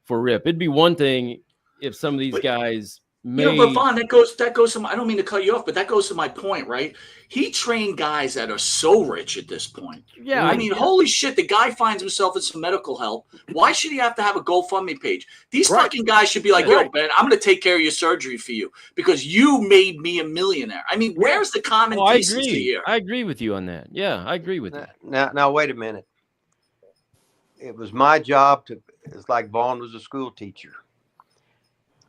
for Rip, it'd be one thing if some of these guys made. But Vaughn, that goes to I don't mean to cut you off, but that goes to my point, right? He trained guys that are so rich at this point. Yeah. Holy shit, the guy finds himself in some medical help. Why should he have to have a GoFundMe page? These fucking guys should be like, yo, man, I'm going to take care of your surgery for you because you made me a millionaire. Where's the common decency here? I agree with you on that. Yeah, I agree with you. Now, wait a minute. It was my job it's like Vaughn was a school teacher.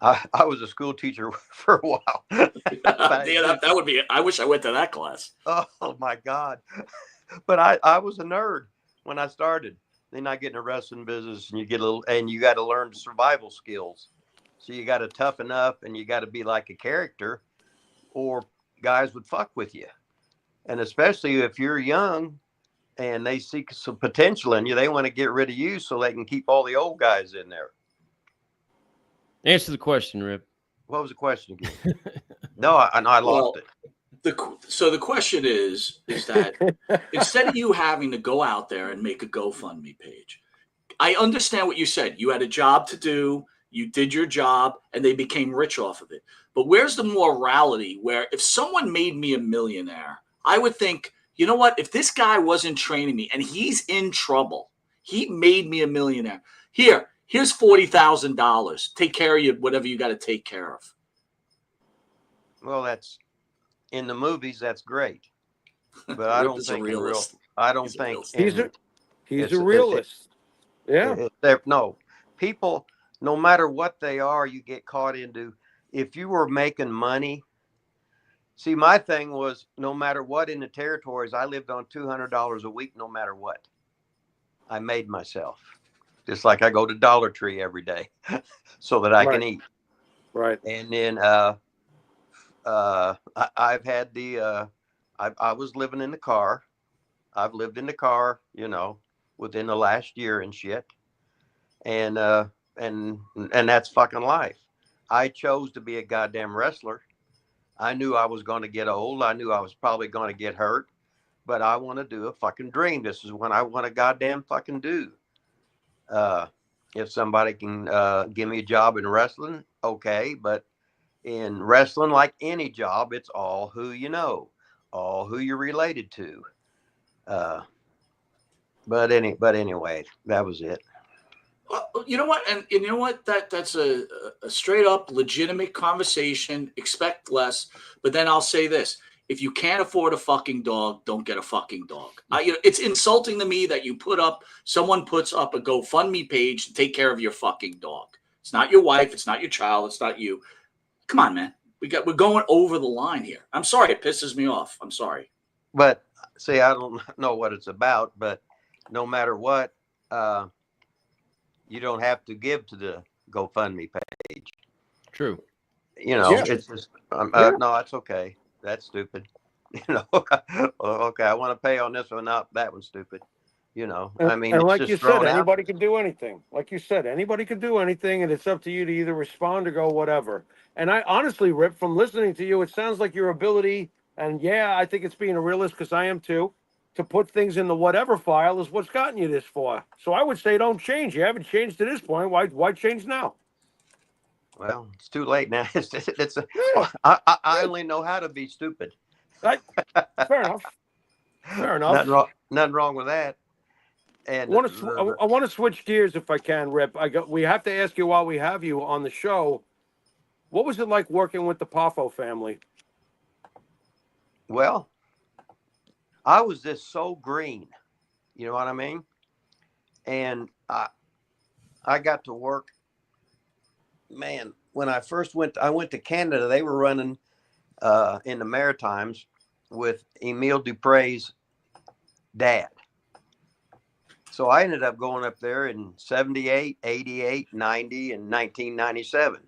I was a school teacher for a while. That would be. I wish I went to that class. Oh my God! But I was a nerd when I started, then I get in the wrestling business, and you get a little, and you got to learn survival skills. So you got to toughen up, and you got to be like a character, or guys would fuck with you. And especially if you're young and they see some potential in you, they want to get rid of you so they can keep all the old guys in there. Answer the question, Rip. What was the question again? No, I lost it. So the question is that instead of you having to go out there and make a GoFundMe page, I understand what you said. You had a job to do, you did your job, and they became rich off of it. But where's the morality where if someone made me a millionaire, I would think, you know what? If this guy wasn't training me and he's in trouble, he made me a millionaire. Here's $40,000. Take care of you, whatever you got to take care of. Well, that's in the movies. That's great, but I don't think in real. I don't think he's a realist. Yeah. No, people, no matter what they are, you get caught into. If you were making money, see, my thing was no matter what in the territories, I lived on $200 a week, no matter what. I made myself, just like I go to Dollar Tree every day, so that I can eat. Right. And then I've had the I was living in the car. I've lived in the car, within the last year and shit. And that's fucking life. I chose to be a goddamn wrestler. I knew I was going to get old. I knew I was probably going to get hurt, but I want to do a fucking dream. This is what I want to goddamn fucking do. If somebody can give me a job in wrestling, okay. But in wrestling, like any job, it's all who you know, all who you're related to. But anyway, that was it. You know what? And you know what? That's a straight up legitimate conversation. Expect less. But then I'll say this. If you can't afford a fucking dog, don't get a fucking dog. It's insulting to me that someone puts up a GoFundMe page to take care of your fucking dog. It's not your wife. It's not your child. It's not you. Come on, man. We're going over the line here. I'm sorry. It pisses me off. I'm sorry. But see, I don't know what it's about, but no matter what, you don't have to give to the GoFundMe page. True. It's just, no, that's okay. That's stupid. Okay, I want to pay on this one, not that one's stupid. And like you said, anybody can do anything. Like you said, anybody can do anything, and it's up to you to either respond or go whatever. And I honestly, Rip, from listening to you, it sounds like your ability, and yeah, I think it's being a realist because I am too, to put things in the whatever file is what's gotten you this far. So I would say don't change. You haven't changed to this point. Why change now? Well, it's too late now. I only know how to be stupid. Fair enough. Fair enough. Nothing wrong with that. And I want to switch gears if I can, Rip. We have to ask you while we have you on the show. What was it like working with the Poffo family? Well, I was just so green, you know what I mean? And I got to work. Man, when I first went to Canada, they were running in the Maritimes with Emile Dupre's dad. So I ended up going up there in 78, 88, 90, and 1997.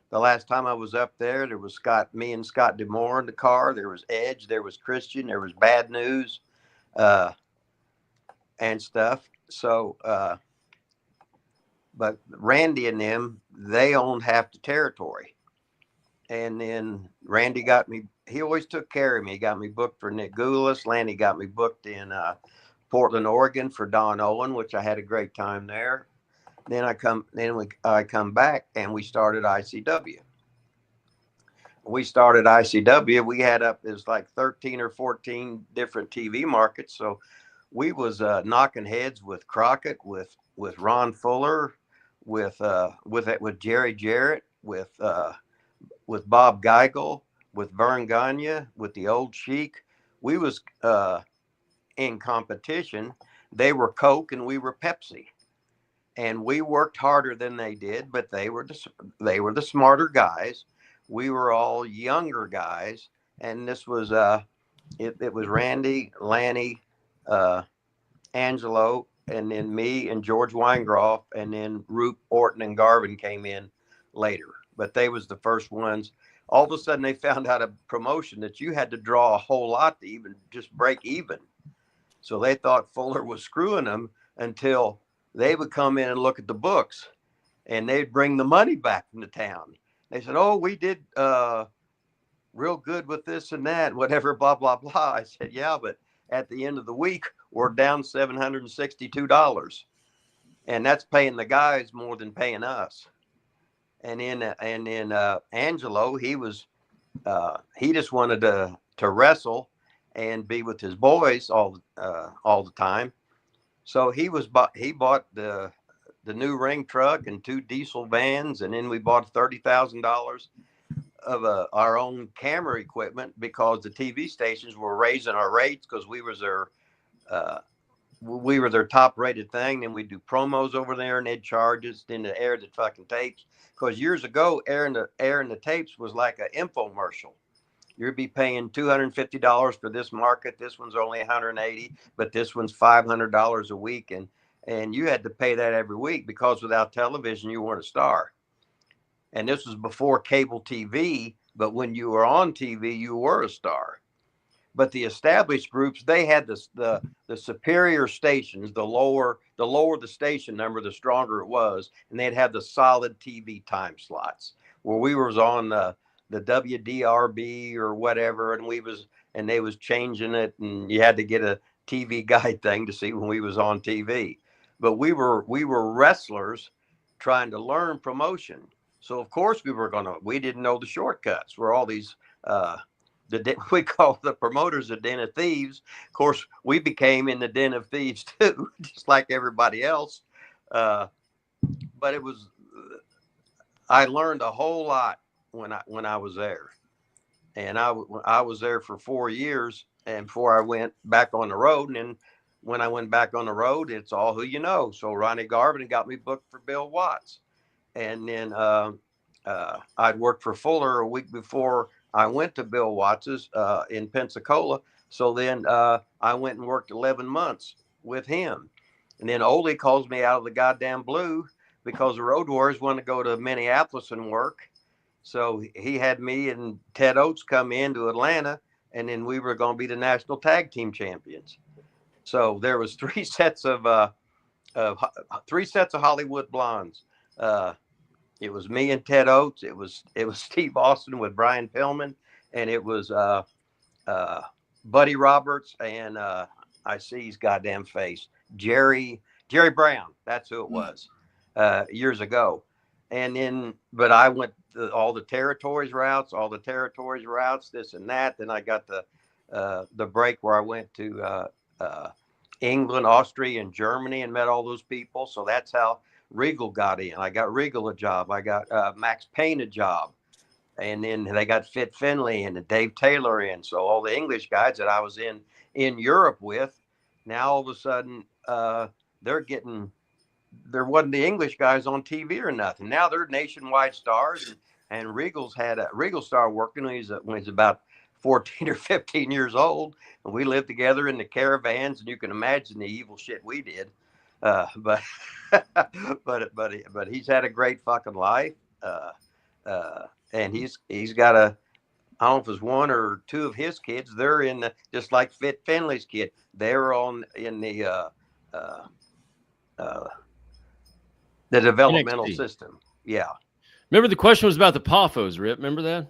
The last time I was up there, there was me and Scott Demore in the car. There was Edge, there was Christian, there was Bad News, and stuff. So, but Randy and them, they owned half the territory. And then Randy he always took care of me. He got me booked for Nick Goulas. Landy got me booked in Portland, Oregon for Don Owen, which I had a great time there. Then I come back and we started ICW. We started ICW. We had like 13 or 14 different TV markets. So we was knocking heads with Crockett, with Ron Fuller, with Jerry Jarrett, with Bob Geigel, with Vern Gagne, with the Old Sheik. We was in competition. They were Coke and we were Pepsi, and we worked harder than they did, but they were the smarter guys. We were all younger guys, and this was it was Randy, Lanny, Angelo, and then me and George Weingroff, and then Roop, Orton, and Garvin came in later. But they was the first ones. All of a sudden, they found out a promotion that you had to draw a whole lot to even just break even. So they thought Fuller was screwing them until they would come in and look at the books, and they'd bring the money back into town. They said, "Oh, we did real good with this and that, whatever, blah, blah, blah." I said, "Yeah, but at the end of the week, we're down $762. And that's paying the guys more than paying us." And then Angelo, he just wanted to wrestle and be with his boys all the time. So he bought the new ring truck and 2 diesel vans, and then we bought $30,000 of our own camera equipment because the TV stations were raising our rates because we were their top rated thing. And we'd do promos over there, and they'd charge us then to air the fucking tapes. Because years ago, airing the tapes was like an infomercial. You'd be paying $250 for this market. This one's only $180, but this one's $500 a week, and you had to pay that every week because without television, you weren't a star. And this was before cable TV, but when you were on TV, you were a star. But the established groups, they had the superior stations. The lower the station number, the stronger it was, and they'd have the solid TV time slots. Where we was on the WDRB or whatever, and they was changing it, and you had to get a TV guide thing to see when we was on TV. But we were wrestlers trying to learn promotion. So of course we didn't know the shortcuts. We're all these we call the promoters a den of thieves. Of course, we became in the den of thieves too, just like everybody else. But I learned a whole lot when I was there, and I was there for 4 years, and before I went back on the road. And then when I went back on the road, it's all who you know. So Ronnie Garvin got me booked for Bill Watts, and then I'd worked for Fuller a week before I went to Bill Watts's in Pensacola. So then I went and worked 11 months with him, and then Ole calls me out of the goddamn blue because the Road Warriors want to go to Minneapolis and work. So he had me and Ted Oates come into Atlanta, and then we were going to be the national tag team champions. So there was 3 sets of Hollywood blondes. It was me and Ted Oates. It was Steve Austin with Brian Pillman, and it was Buddy Roberts, and I see his goddamn face, Jerry Brown. That's who it was years ago. And then, but I went to all the territories routes, this and that. Then I got the break where I went to England, Austria, and Germany and met all those people. So that's how Regal got in. I got Regal a job. I got Max Payne a job. And then they got Fit Finley and Dave Taylor in. So all the English guys that I was in Europe with, now all of a sudden there wasn't the English guys on TV or nothing. Now they're nationwide stars, and Regal started working when he's about 14 or 15 years old, and we lived together in the caravans, and you can imagine the evil shit we did. But he's had a great fucking life. And he's got I don't know if it's 1 or 2 of his kids. They're in just like Fit Finley's kid. They're in the developmental NXT system. Yeah. Remember the question was about the Poffos, Rip? Remember that?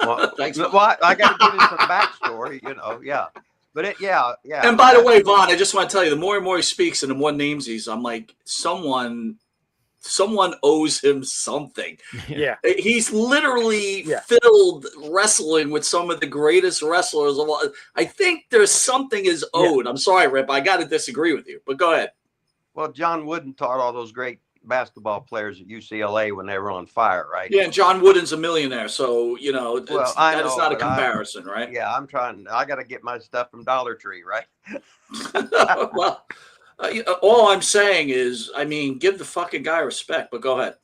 Well, Thanks. well, I got to give you some backstory, yeah. But yeah. And by the way, Vaughn, I just want to tell you, the more and more he speaks and the more names I'm like, someone owes him something. Yeah. He's literally filled wrestling with some of the greatest wrestlers of all. I think there's something is owed. I'm sorry, Rip. I got to disagree with you, but go ahead. Well, John Wooden taught all those great basketball players at UCLA when they were on fire, right? Yeah, and John Wooden's a millionaire, so that is not a comparison, right? Yeah, I got to get my stuff from Dollar Tree, right? Well, all I'm saying is, give the fucking guy respect. But go ahead.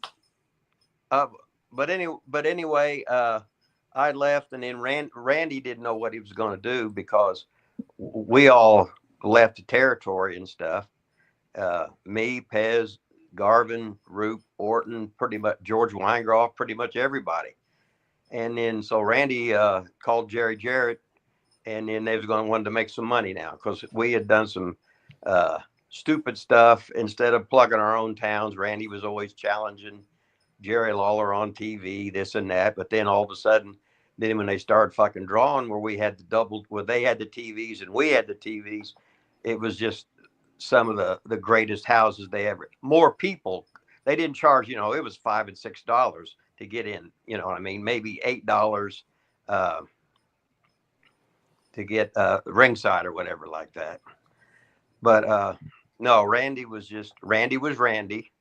But anyway, I left, and then Randy didn't know what he was going to do because we all left the territory and stuff. me, Pez, Garvin, Roop, Orton, pretty much George Weingroff, pretty much everybody. And then so Randy called Jerry Jarrett, and then they was going to want to make some money now because we had done some stupid stuff. Instead of plugging our own towns, Randy was always challenging Jerry Lawler on TV, this and that. But then all of a sudden, then when they started fucking drawing where we had the double, where they had the TVs and we had the TVs, it was just some of the greatest houses they ever, more people. They didn't charge, it was $5 and $6 to get in, you know what I mean? Maybe $8 to get ringside or whatever like that. But no, Randy was Randy.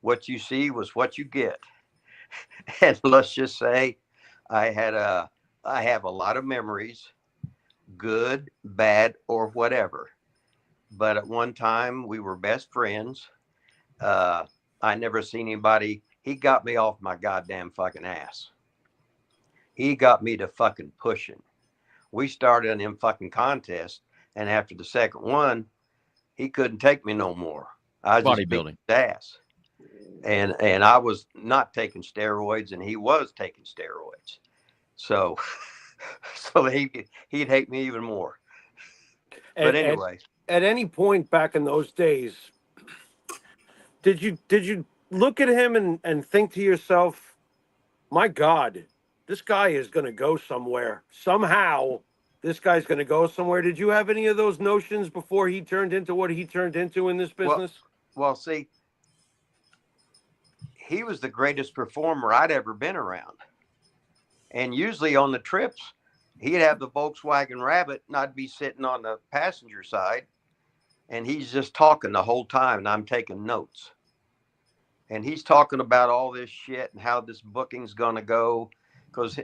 What you see was what you get. And let's just say I have a lot of memories, good, bad, or whatever. But at one time we were best friends. I never seen anybody. He got me off my goddamn fucking ass. He got me to fucking pushing. We started in them fucking contests, and after the second one, he couldn't take me no more. I was just beating his ass. And I was not taking steroids, and he was taking steroids. So he'd hate me even more. But anyway. At any point back in those days, did you look at him and think to yourself, my God, this guy is going to go somewhere. Somehow, this guy's going to go somewhere. Did you have any of those notions before he turned into what he turned into in this business? Well, see, he was the greatest performer I'd ever been around. And usually on the trips, he'd have the Volkswagen Rabbit, and I'd be sitting on the passenger side, and he's just talking the whole time, and I'm taking notes. And he's talking about all this shit and how this booking's going to go, because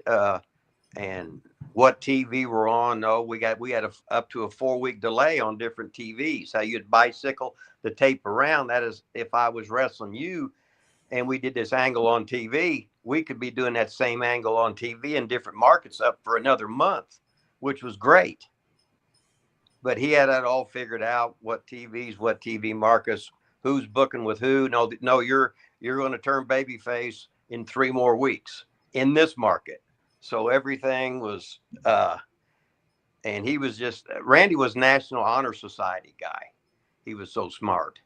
and what TV we're on. No, we had up to a 4-week delay on different TVs. How you'd bicycle the tape around. That is, if I was wrestling you, and we did this angle on TV, we could be doing that same angle on TV in different markets up for another month, which was great. But he had that all figured out, what TVs, what TV markets, who's booking with who. No, you're going to turn babyface in 3 more weeks in this market. So everything was, and he was Randy was National Honor Society guy. He was so smart.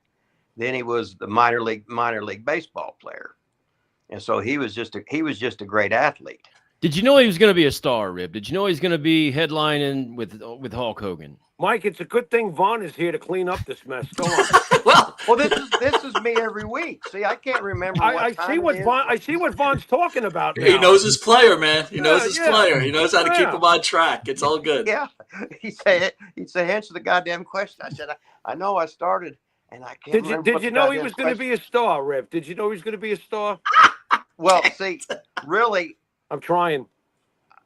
Then he was the minor league baseball player. And so he was just a great athlete. Did you know he was going to be a star, Rib? Did you know he's going to be headlining with Hulk Hogan? Mike, it's a good thing Vaughn is here to clean up this mess. Go on. well, this is me every week. See, I can't remember. I see what Vaughn's talking about. Now. He knows his player, man. He knows his player. He knows how to keep him on track. It's all good. Yeah. He'd say, answer the goddamn question. I said, I know I started, and I can't remember. Did you know he was going to be a star, Rip? Did you know he was going to be a star? Well, see, really, I'm trying.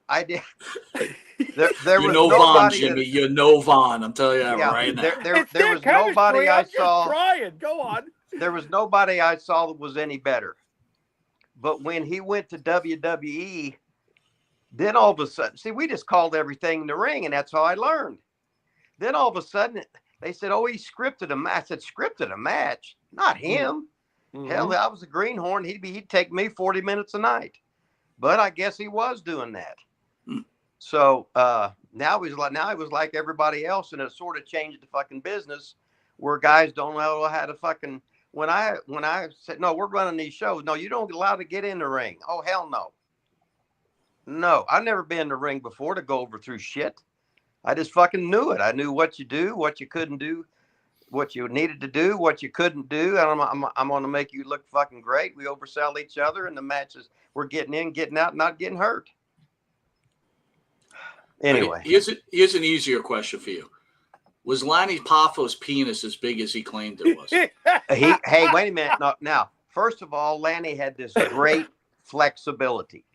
I did. There you was know Vaughn, Jimmy. You know Vaughn. I'm telling you that right now. There was nobody I saw. Trying. Go on. There was nobody I saw that was any better. But when he went to WWE, then all of a sudden, see, we just called everything in the ring, and that's how I learned. Then all of a sudden, they said, "Oh, he scripted a match." I said, "Scripted a match? Not him." Mm-hmm. Hell, I was a greenhorn. He'd take me 40 minutes a night. But I guess he was doing that. So now he was like everybody else, and it sort of changed the fucking business where guys don't know how to fucking. When I said, no, we're running these shows. No, you don't allow to get in the ring. Oh, hell no. No, I've never been in the ring before to go over through shit. I just fucking knew it. I knew what you do, what you couldn't do, what you needed to do, what you couldn't do. And I'm going to make you look fucking great. We oversell each other, and the matches we're getting in, getting out, not getting hurt. Anyway, here's an easier question for you. Was Lanny Poffo's penis as big as he claimed it was? Hey, wait a minute. No, now, first of all, Lanny had this great flexibility.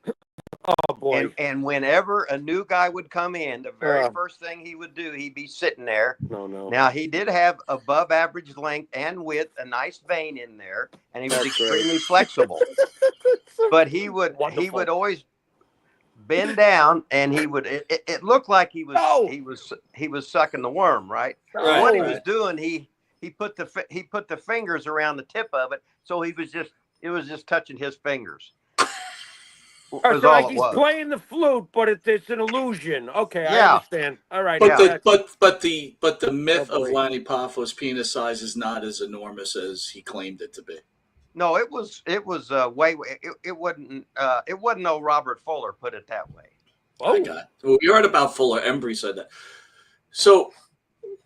Oh, boy. And whenever a new guy would come in, the very first thing he would do, he'd be sitting there. No. Now, he did have above average length and width, a nice vein in there, and he was extremely flexible. But he would always bend down, and he would. It looked like he was sucking the worm, right? Right. What he was doing, he he put the fingers around the tip of it, so it was just touching his fingers. So like he's playing the flute, but it's an illusion. Okay, I understand. All right. But Yeah. the myth Oh, of boy. Lanny Poffo's penis size is not as enormous as he claimed it to be. No, it was it wasn't no Robert Fuller, put it that way. I got it. Well, you heard about Fuller. Embry said that. So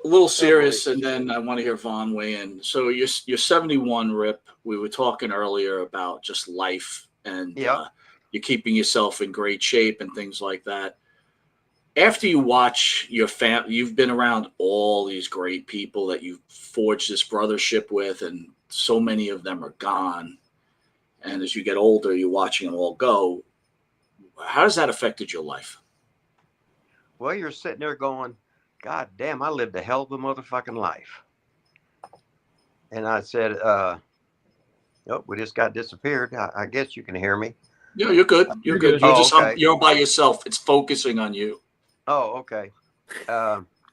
a little serious, and then I want to hear Vaughn weigh in. So you're 71, Rip. We were talking earlier about just life and you're keeping yourself in great shape and things like that. After you watch your family, you've been around all these great people that you've forged this brothership with, and so many of them are gone. And as you get older, you're watching them all go. How has that affected your life? Well, you're sitting there going, God damn, I lived a hell of a motherfucking life. And I said, we just got disappeared. I guess you can hear me. Yeah, you're good. You're good. You're just okay. You're by yourself. It's focusing on you. Oh, okay.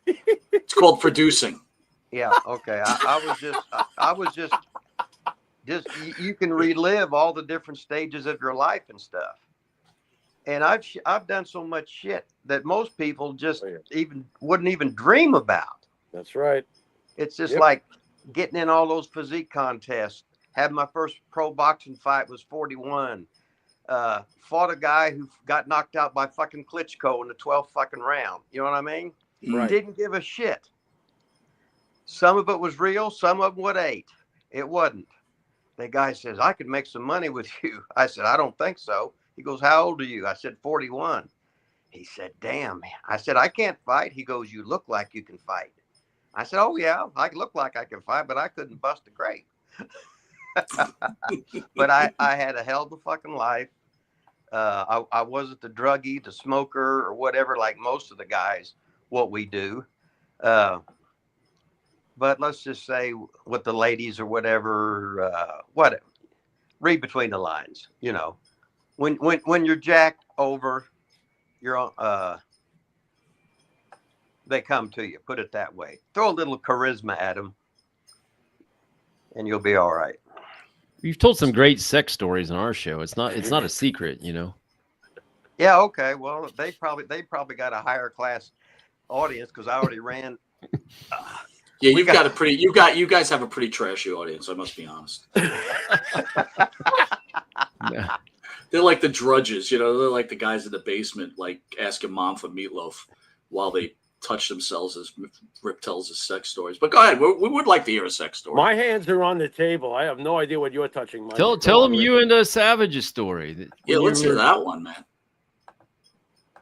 It's called producing. Yeah, okay. I was just you can relive all the different stages of your life and stuff. And I've done so much shit that most people just wouldn't even dream about. That's right. It's just like getting in all those physique contests. Had my first pro boxing fight was 41. Fought a guy who got knocked out by fucking Klitschko in the 12th fucking round. You know what I mean? Right. Didn't give a shit. Some of it was real. Some of what ate. It wasn't. The guy says, I could make some money with you. I said, I don't think so. He goes, how old are you? I said, 41. He said, damn. I said, I can't fight. He goes, you look like you can fight. I said, oh, yeah, I look like I can fight, but I couldn't bust a grape. But I had a hell of a fucking life. I wasn't the druggie, the smoker, or whatever, like most of the guys, what we do. But let's just say with the ladies or whatever, read between the lines, you know. When you're jacked over, you're they come to you, put it that way. Throw a little charisma at them and you'll be all right. You've told some great sex stories on our show. It's not a secret, you know. Yeah, okay. Well, they probably got a higher class audience because I already ran. Yeah, you guys have a pretty trashy audience, I must be honest. Yeah. They're like the drudges, you know, they're like the guys in the basement, like asking mom for meatloaf while they touch themselves as Rip tells his sex stories. But go ahead, we would like to hear a sex story. My hands are on the table. I have no idea what you're touching. Mike. Tell them you and Savage's story. Yeah, let's hear that one, man.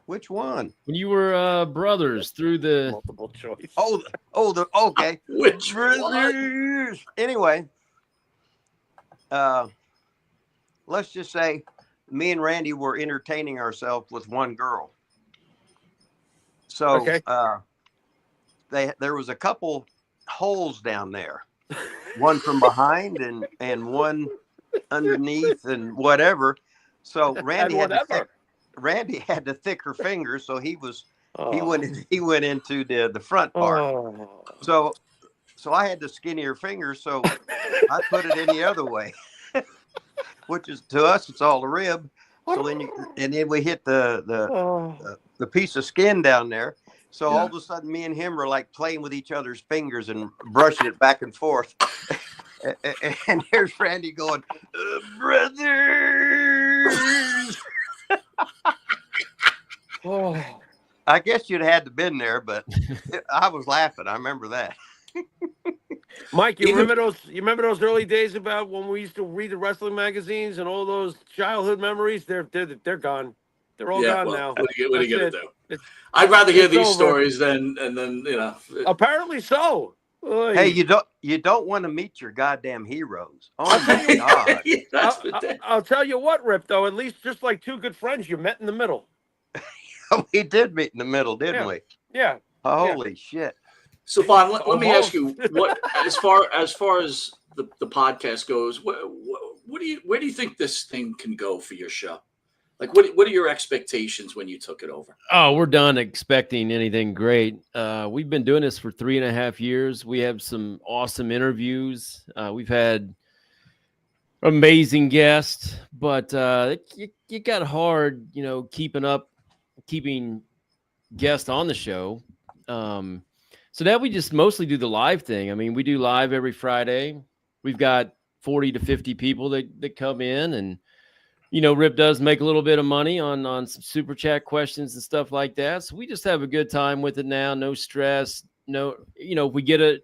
Which one? When you were brothers through the multiple choice. Okay. Which brothers? Anyway, let's just say me and Randy were entertaining ourselves with one girl. So there was a couple holes down there, one from behind and one underneath and whatever. So Randy had the thicker fingers, so he went into the front part. So I had the skinnier fingers, so I put it in the other way, which is to us it's all a rib. So then we hit the piece of skin down there. So all of a sudden, me and him are like playing with each other's fingers and brushing it back and forth. And here's Randy going, brothers. I guess you'd had to been there, but I was laughing. I remember that. Mike, you remember those early days about when we used to read the wrestling magazines and all those childhood memories? They're gone. They're all gone now. What are you gonna do? I'd rather hear these stories than you know. Apparently so. Hey, you don't want to meet your goddamn heroes. Oh my God! I'll tell you what, Rip. Though, at least just like two good friends, you met in the middle. We did meet in the middle, didn't we? Yeah. Holy shit! So, Bon, let me ask you, what as far as the podcast goes, where do you think this thing can go for your show? Like, what are your expectations when you took it over? Oh, we're done expecting anything great. We've been doing this for 3.5 years. We have some awesome interviews. We've had amazing guests, but it got hard, keeping guests on the show. So now we just mostly do the live thing. I mean, we do live every Friday. We've got 40 to 50 people that come in, and Rip does make a little bit of money on some super chat questions and stuff like that. So we just have a good time with it now. No stress. No, if we get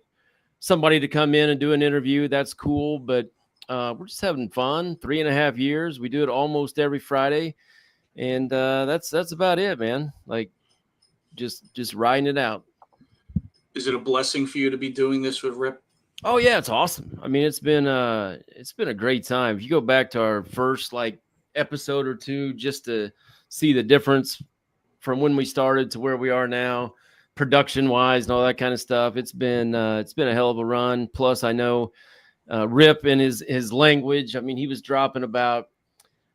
somebody to come in and do an interview, that's cool. But we're just having fun. 3.5 years. We do it almost every Friday, and that's about it, man. Like just riding it out. Is it a blessing for you to be doing this with Rip? Oh yeah, it's awesome. I mean, it's been a great time. If you go back to our first episode or two, just to see the difference from when we started to where we are now, production wise and all that kind of stuff, it's been a hell of a run. Plus, I know Rip and his language. I mean, he was dropping about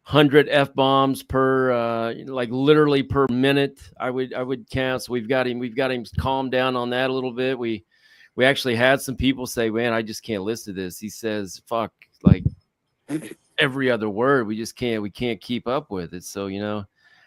100 F-bombs per literally per minute. I would count. So we've got him calmed down on that a little bit. We actually had some people say, man, I just can't listen to this. He says, fuck, like every other word. We can't keep up with it. So,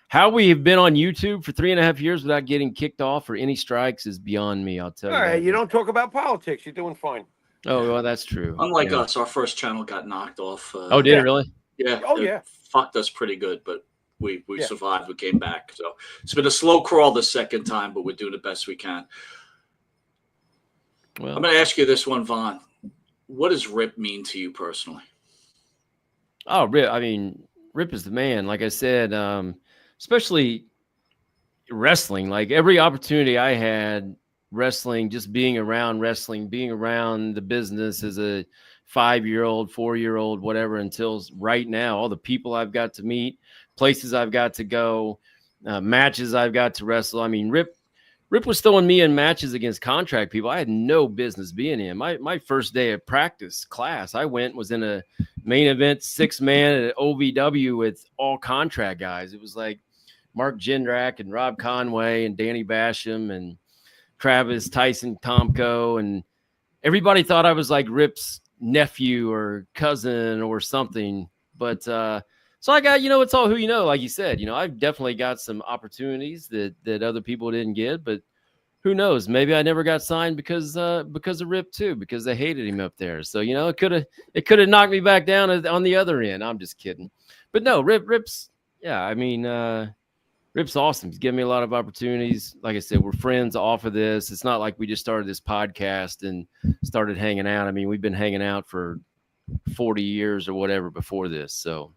how we have been on YouTube for 3.5 years without getting kicked off or any strikes is beyond me. I'll tell you. All right, you don't talk about politics. You're doing fine. Oh, well, that's true. Unlike us, our first channel got knocked off. Oh, did it really? Yeah. Oh, yeah. Fucked us pretty good, but we survived. We came back. So it's been a slow crawl the second time, but we're doing the best we can. Well, I'm going to ask you this one, Vaughn. What does Rip mean to you personally? Oh, Rip. I mean, Rip is the man. Like I said, especially wrestling. Like every opportunity I had, wrestling, just being around wrestling, being around the business as a 5-year-old, 4-year-old, whatever, until right now, all the people I've got to meet, places I've got to go, matches I've got to wrestle. I mean, Rip was throwing me in matches against contract people I had no business being in. My first day of practice class, I was in a main event 6-man at OVW with all contract guys. It was like Mark Jindrak and Rob Conway and Danny Basham and Travis Tyson Tomko, and everybody thought I was like Rip's nephew or cousin or something. But so I got, it's all who you know, like you said. I've definitely got some opportunities that other people didn't get, but who knows? Maybe I never got signed because of Rip too, because they hated him up there. So it could have knocked me back down on the other end. I'm just kidding, but no, Rip's yeah. I mean, Rip's awesome. He's given me a lot of opportunities. Like I said, we're friends off of this. It's not like we just started this podcast and started hanging out. I mean, we've been hanging out for 40 years or whatever before this. So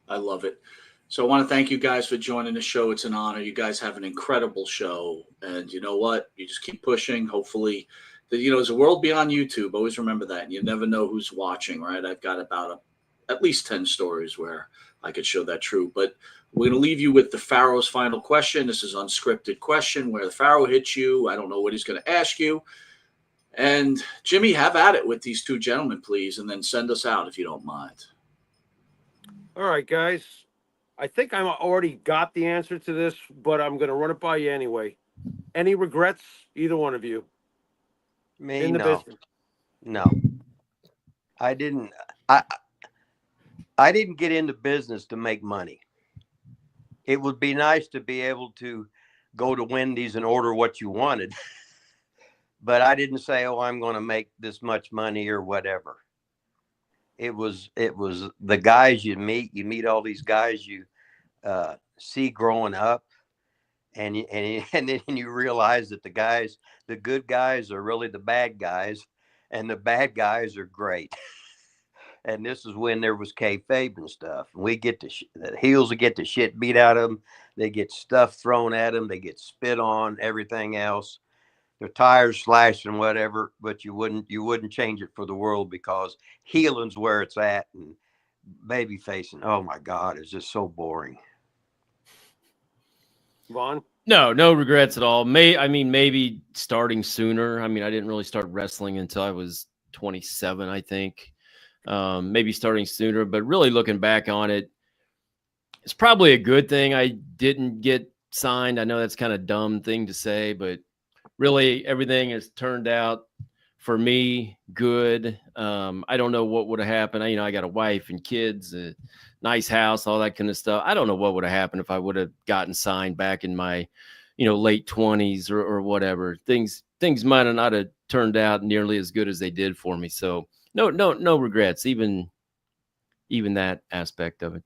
I love it. So I want to thank you guys for joining the show. It's an honor. You guys have an incredible show. And you know what? You just keep pushing. Hopefully, there's a world beyond YouTube. Always remember that. And you never know who's watching, right? I've got about at least 10 stories where I could show that true. But we're going to leave you with the Pharaoh's final question. This is an unscripted question where the Pharaoh hits you. I don't know what he's going to ask you. And Jimmy, have at it with these two gentlemen, please, and then send us out if you don't mind. All right, guys. I think I already got the answer to this, but I'm going to run it by you anyway. Any regrets, either one of you? Me, in the no. business? No. I didn't. I didn't get into business to make money. It would be nice to be able to go to Wendy's and order what you wanted. But I didn't say, oh, I'm going to make this much money or whatever. It was the guys you meet all these guys you see growing up, and then you realize that the good guys are really the bad guys, and the bad guys are great. And this is when there was kayfabe and stuff. And we get the heels will get the shit beat out of them. They get stuff thrown at them. They get spit on, everything else. Their tires slashed and whatever, but you wouldn't change it for the world, because healing's where it's at, and baby facing, oh my God, it's just so boring. Vaughn? No regrets at all. Maybe starting sooner. I mean, I didn't really start wrestling until I was 27, I think. Maybe starting sooner, but really looking back on it, it's probably a good thing I didn't get signed. I know that's kind of dumb thing to say, but really everything has turned out for me good. I don't know what would have happened. I got a wife and kids, a nice house, all that kind of stuff. I don't know what would have happened if I would have gotten signed back in my, late 20s or whatever. Things might have not have turned out nearly as good as they did for me. So no regrets, even that aspect of it.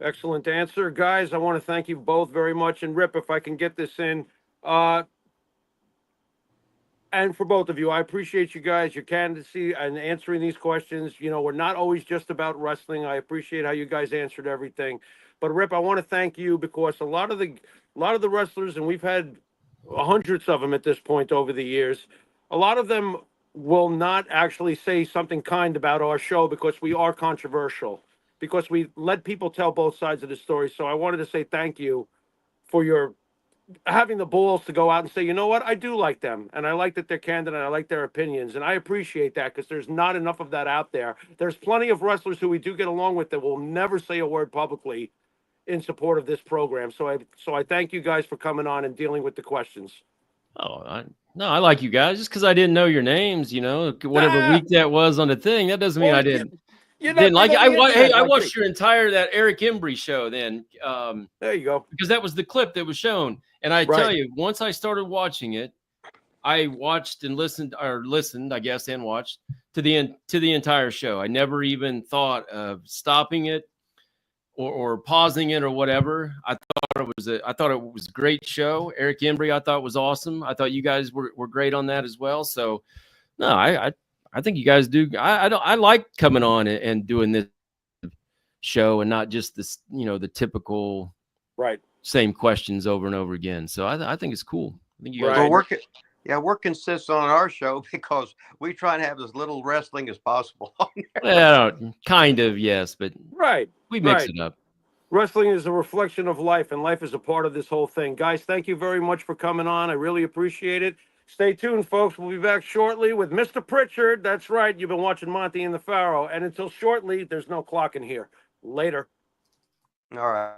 Excellent answer, guys. I want to thank you both very much. And Rip, if I can get this in, and for both of you, I appreciate you guys, your candidacy and answering these questions. We're not always just about wrestling. I appreciate how you guys answered everything. But Rip, I want to thank you because a lot of the wrestlers, and we've had hundreds of them at this point over the years, a lot of them will not actually say something kind about our show because we are controversial, because we let people tell both sides of the story. So I wanted to say thank you for your having the balls to go out and say, you know what, I do like them, and I like that they're candid, and I like their opinions, and I appreciate that because there's not enough of that out there. There's plenty of wrestlers who we do get along with that will never say a word publicly in support of this program. So I thank you guys for coming on and dealing with the questions. Oh, no, I like you guys. Just because I didn't know your names, whatever week that was on the thing, that doesn't mean I didn't. Didn't like it. I watched your entire that Eric Embry show. Then there you go, because that was the clip that was shown, and I tell you, once I started watching it, I watched and listened, I guess, and watched to the entire show. I never even thought of stopping it or pausing it or whatever. I thought it was a great show. Eric Embry, I thought was awesome. I thought you guys were great on that as well. So no, I think you guys do. I like coming on and doing this show and not just this, the typical same questions over and over again. So I think it's cool. I think you guys we're consistent on our show because we try and have as little wrestling as possible. Well, kind of, yes, but we mix it up. Wrestling is a reflection of life, and life is a part of this whole thing. Guys, thank you very much for coming on. I really appreciate it. Stay tuned, folks. We'll be back shortly with Mr. Pritchard. That's right. You've been watching Monte and the Pharaoh. And until shortly, there's no clock in here. Later. All right.